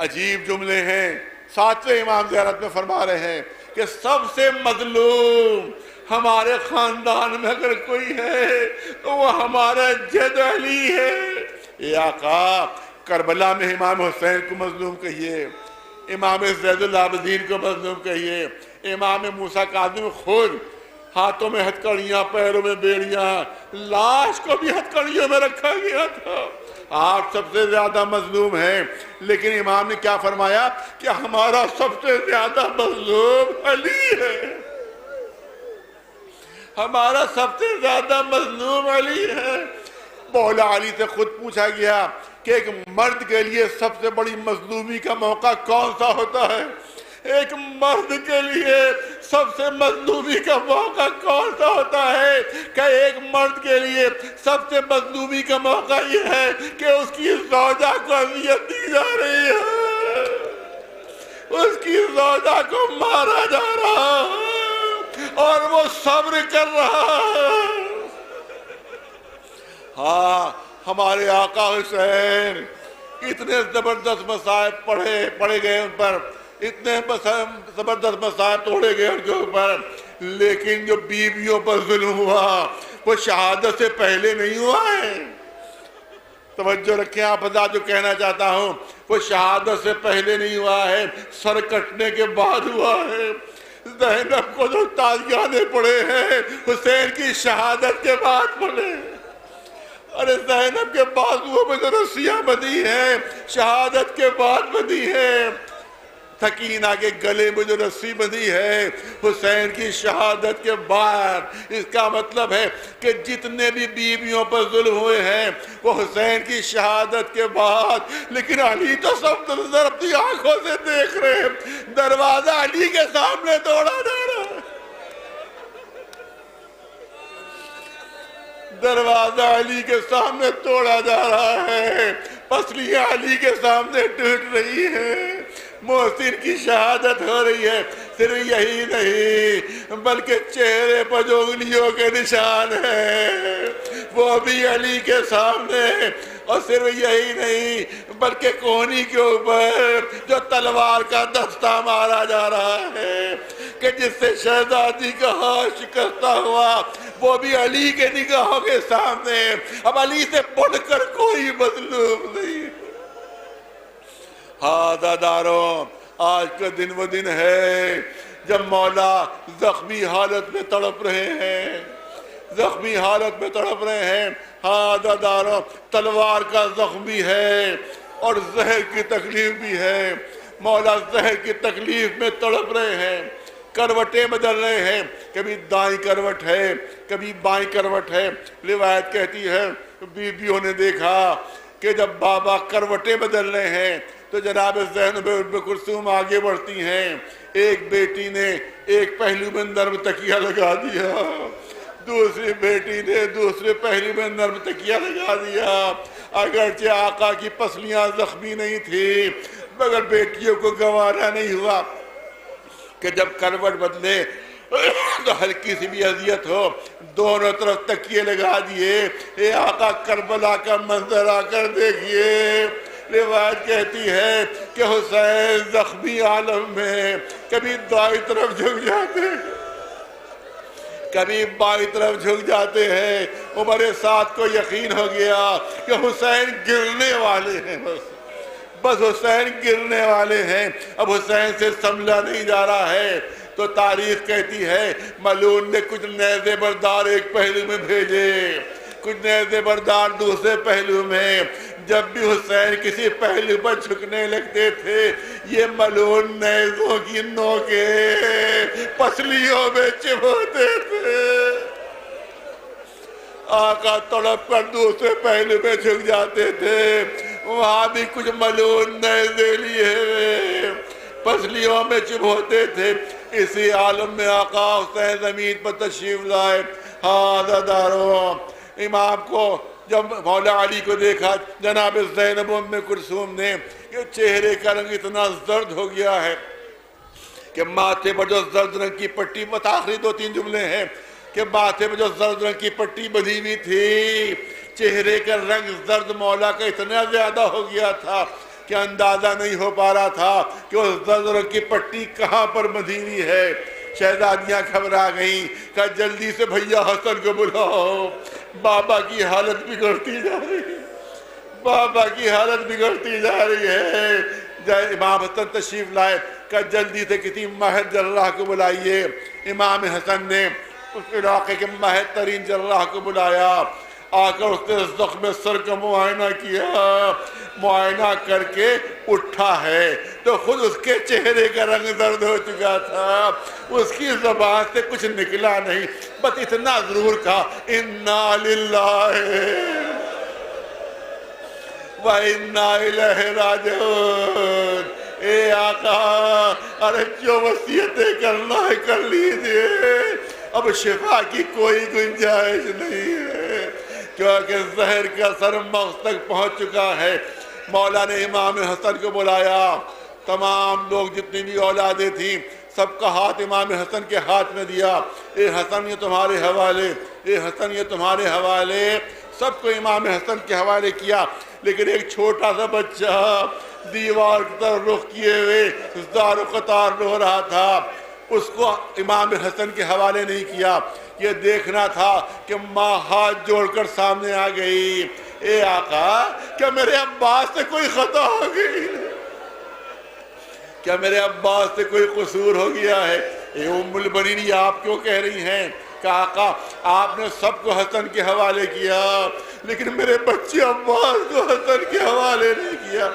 عجیب جملے ہیں. ساتویں امام زیارت میں فرما رہے ہیں کہ سب سے مظلوم ہمارے خاندان میں اگر کوئی ہے تو وہ ہمارا جد علی ہے. اے آقا، کربلا میں امام حسین کو مظلوم کہیے، امام زید العابدین کو مظلوم کہیے، امام موسیٰ کاظم خود ہاتھوں میں ہتھکڑیاں، پیروں میں بیڑیاں، لاش کو بھی ہتھکڑیوں میں رکھا گیا تھا. آپ سب سے زیادہ مظلوم ہیں. لیکن امام نے کیا فرمایا کہ ہمارا سب سے زیادہ مظلوم علی ہے. ہمارا سب سے زیادہ مظلوم علی ہے. مولا علی سے خود پوچھا گیا کہ ایک مرد کے لیے سب سے بڑی مظلومی کا موقع کون سا ہوتا ہے؟ ایک مرد کے لیے سب سے مظلومی کا موقع کون سا ہوتا ہے؟ کہ ایک مرد کے لیے سب سے مظلومی کا موقع یہ ہے کہ اس کی زوجہ کو اذیت دی جا رہی ہے، اس کی زوجہ کو مارا جا رہا ہے اور وہ صبر کر رہا ہے. ہاں، ہمارے آقا حسین اتنے زبردست مصائب پڑھے گئے ان پر، اتنے زبردست مصائب توڑے گئے ان کے اوپر، لیکن جو بیویوں پر ظلم ہوا وہ شہادت سے پہلے نہیں ہوا ہے. توجہ رکھیں آپ حضرات، جو کہنا چاہتا ہوں وہ شہادت سے پہلے نہیں ہوا ہے، سر کٹنے کے بعد ہوا ہے. زینب کو جو تازیانے پڑے ہیں حسین کی شہادت کے بعد پڑے. ارے زینب کے بازوؤں میں جو رسیاں بندھی ہیں شہادت کے بعد بندھی ہیں. سکینہ کے گلے میں جو رسی بندھی ہے حسین کی شہادت کے بعد. اس کا مطلب ہے کہ جتنے بھی بیویوں پر ظلم ہوئے ہیں وہ حسین کی شہادت کے بعد. لیکن علی تو سب نظر اپنی آنکھوں سے دیکھ رہے ہیں. دروازہ علی کے سامنے توڑا جا رہا ہے، دروازہ علی کے سامنے توڑا جا رہا ہے، پسلیاں علی کے سامنے ٹوٹ رہی ہیں. محسن کی شہادت ہو رہی ہے. صرف یہی نہیں بلکہ چہرے پر جو انگلیوں کے نشان ہیں وہ بھی علی کے سامنے. اور صرف یہی نہیں بلکہ کونی کے اوپر جو تلوار کا دستہ مارا جا رہا ہے کہ جس سے شہزادی کا ہاتھ شکستہ ہوا وہ بھی علی کے نگاہوں کے سامنے. اب علی سے بڑھ کر کوئی مظلوم نہیں. ہاں داداروں، آج کا دن وہ دن ہے جب مولا زخمی حالت میں تڑپ رہے ہیں، زخمی حالت میں تڑپ رہے ہیں. ہاں داداروں، تلوار کا زخم بھی ہے اور زہر کی تکلیف بھی ہے. مولا زہر کی تکلیف میں تڑپ رہے ہیں، کروٹیں بدل رہے ہیں، کبھی دائیں کروٹ ہے کبھی بائیں کروٹ ہے. روایت کہتی ہے بیویوں نے دیکھا کہ جب بابا کروٹیں بدل رہے ہیں تو جناب زینب ام کلثوم آگے بڑھتی ہیں. ایک بیٹی نے ایک پہلو میں نرم تکیہ لگا دیا, دوسری بیٹی نے دوسرے پہلو میں نرم تکیہ لگا دیا. اگرچہ آقا کی پسلیاں زخمی نہیں تھی مگر بیٹیوں کو گوارا نہیں ہوا کہ جب کروٹ بدلے تو ہلکی سی بھی اذیت ہو, دونوں طرف تکیے لگا دیے. اے آقا کربلا کا منظر آ کر دیکھیے. روایت کہتی ہے کہ حسین زخمی عالم میں کبھی دائیں طرف جھک جاتے کبھی بائیں طرف جھک جاتے ہیں. عمر سعد کو یقین ہو گیا کہ حسین گرنے والے ہیں, بس حسین گرنے والے ہیں, اب حسین سے سنبھلا نہیں جا رہا ہے. تو تاریخ کہتی ہے ملعون نے کچھ نیزے بردار ایک پہلو میں بھیجے, کچھ نیزے بردار دوسرے پہلو میں. جب بھی حسین کسی پہلو پر جھکنے لگتے تھے یہ ملعون نیزوں کی نوکیں پسلیوں میں چبھوتے تھے. آقا تڑپ کر دوسرے پہلو میں جھک جاتے تھے, وہاں بھی کچھ ملعون نیزے لیے پسلیوں میں چبھوتے تھے. اسی عالم میں آقا حسین زمین پر تشریف لائے. دارو امام کو جب مولا علی کو دیکھا جناب زینب ام کلثوم نے, یہ چہرے کا رنگ اتنا زرد ہو گیا ہے کہ ماتھے پر جو زرد رنگ کی پٹی, آخری 2-3 جملے ہیں کہ ماتھے پر جو زرد رنگ کی پٹی بندھی ہوئی تھی, چہرے کا رنگ زرد مولا کا اتنا زیادہ ہو گیا تھا کہ اندازہ نہیں ہو پا رہا تھا کہ اس زرد رنگ کی پٹی کہاں پر بندھی ہوئی ہے. شہزادیاں گھبرا گئیں, کہا جلدی سے بھیا حسن کو بلاؤ, بابا کی حالت بگڑتی جا رہی ہے, بابا کی حالت بگڑتی جا رہی ہے. امام حسن تشریف لائے, کہا جلدی سے کسی ماہر جراح کو بلائیے. امام حسن نے اس علاقے کے ماہر ترین جراح کو بلایا, آ کر اس نے زخم سر کا معائنہ کیا. معائنہ کر کے اٹھا ہے تو خود اس کے چہرے کا رنگ زرد ہو چکا تھا, اس کی زبان سے کچھ نکلا نہیں, بس اتنا ضرور کہا انا للہ و انا الیہ راجعون. اے آقا ارے جو وصیتیں کرنا ہے کر لیجئے, اب شفا کی کوئی گنجائش نہیں ہے کیونکہ زہر کا سر مغز تک پہنچ چکا ہے. مولا نے امام حسن کو بلایا, تمام لوگ جتنی بھی اولادیں تھیں سب کا ہاتھ امام حسن کے ہاتھ میں دیا. اے حسن یہ تمہارے حوالے, اے حسن یہ تمہارے حوالے. سب کو امام حسن کے حوالے کیا, لیکن ایک چھوٹا سا بچہ دیوار کی طرف رخ کیے ہوئے زار و قطار رو رہا تھا, اس کو امام حسن کے حوالے نہیں کیا. یہ دیکھنا تھا کہ ماں ہاتھ جوڑ کر سامنے آ گئی, اے آقا کیا میرے عباس سے کوئی خطا ہو گئی, کیا میرے عباس سے کوئی قصور ہو گیا ہے؟ اے ام البنین یہ آپ کیوں کہہ رہی ہیں کہ آقا آپ نے سب کو حسن کے حوالے کیا لیکن میرے بچے عباس کو حسن کے حوالے نہیں کیا؟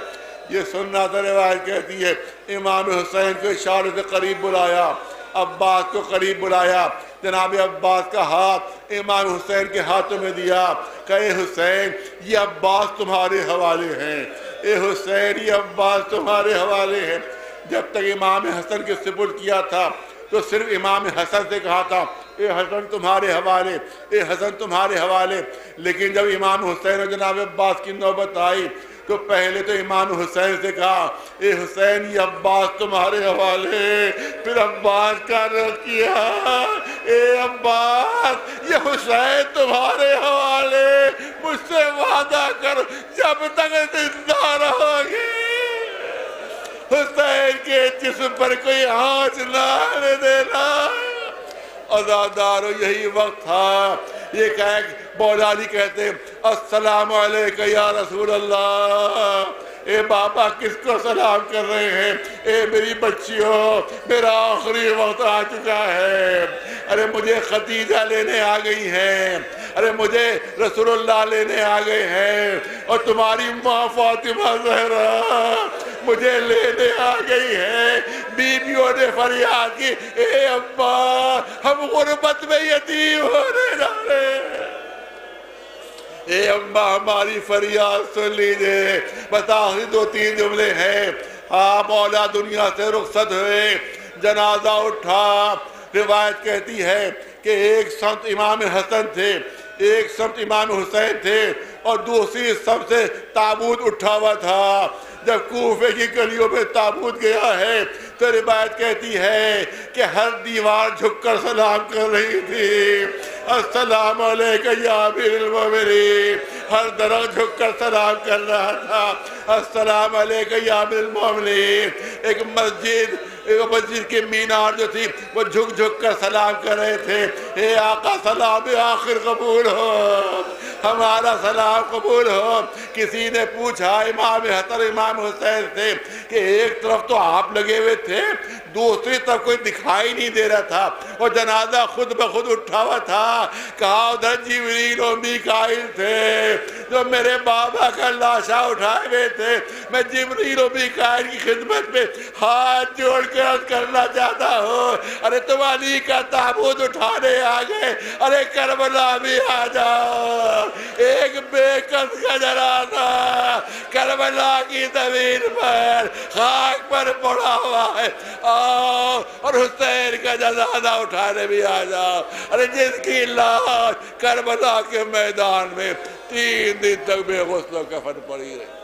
یہ سننا تھا. روایت کہتی ہے امام حسین کو اشارے سے قریب بلایا, عباس کو قریب بلایا, جناب عباس کا ہاتھ امام حسین کے ہاتھوں میں دیا, کہ اے حسین یہ عباس تمہارے حوالے ہیں, اے حسین یہ عباس تمہارے حوالے ہیں. جب تک امام حسن کے سپرد کیا تھا تو صرف امام حسن سے کہا تھا اے حسن تمہارے حوالے, اے حسن تمہارے حوالے. لیکن جب امام حسین اور جناب عباس کی نوبت آئی تو پہلے تو امام حسین سے کہا اے حسین یہ عباس تمہارے حوالے, پھر عباس کا رخ کیا اے عباس یہ حسین تمہارے حوالے, مجھ سے وعدہ کر جب تک زندہ رہو گے حسین کے جسم پر کوئی آنچ نہ آنے دینا. عزادارو یہی وقت تھا, یہ مولا علی کہتے ہیں السلام علیکہ یا رسول اللہ. اے بابا کس کو سلام کر رہے ہیں؟ اے میری بچیوں میرا آخری وقت آ چکا ہے. ارے مجھے خدیجہ لینے آ گئی ہیں, ارے مجھے رسول اللہ لینے آ گئے ہیں, اور تمہاری ماں فاطمہ زہرا مجھے لینے آ گئی ہے. بیویوں نے فریاد کی اے ابا ہم غربت میں یتیم ہونے جا رہے ہیں. اے اماں ہماری فریاد سن لیجئے. بس آخری 2-3 جملے ہیں. آپ مولا دنیا سے رخصت ہوئے, جنازہ اٹھا. روایت کہتی ہے کہ ایک سمت امام حسن تھے, ایک سمت امام حسین تھے, اور دوسری سمت سے تابوت اٹھا ہوا تھا. جب کوفے کی گلیوں میں تابوت گیا ہے تو روایت کہتی ہے کہ ہر دیوار جھک کر سلام کر رہی تھی. السلام علیکہ یا امیر المومنین. ہر درخت جھک کر سلام کر رہا تھا. السلام علیکہ یا امیر المومنین. ایک مسجد کی مینار جو تھی وہ جھک جھک کر سلام کر رہے تھے. اے آقا سلام آخر قبول ہو, ہمارا سلام قبول ہو. کسی نے پوچھا, امام حسن امام حسین تھے, کہ ایک طرف تو آپ لگے ہوئے تھے, دوسری طرف کوئی دکھائی نہیں دے رہا تھا, اور جنازہ خود بخود اٹھا ہوا تھا. کہا ادھر جبریل و میکائیل تھے جو میرے بابا کا لاشا اٹھائے ہوئے تھے. میں جبریل و میکائیل کی خدمت میں ہاتھ جوڑ کے عرض کرنا چاہتا ہوں, ارے تم علی کا تابوت اٹھانے آ گئے, ارے کربلا بھی آ جاؤ. ایک بے کس کا جنازہ کربلا کی زمین پر خاک پر پڑا ہوا ہے, آؤ اور حسین کا جنازہ اٹھانے بھی آ جاؤ. ارے جس کی لاش کربلا کے میدان میں 3 دن تک بے غسل و کفن پڑی رہی.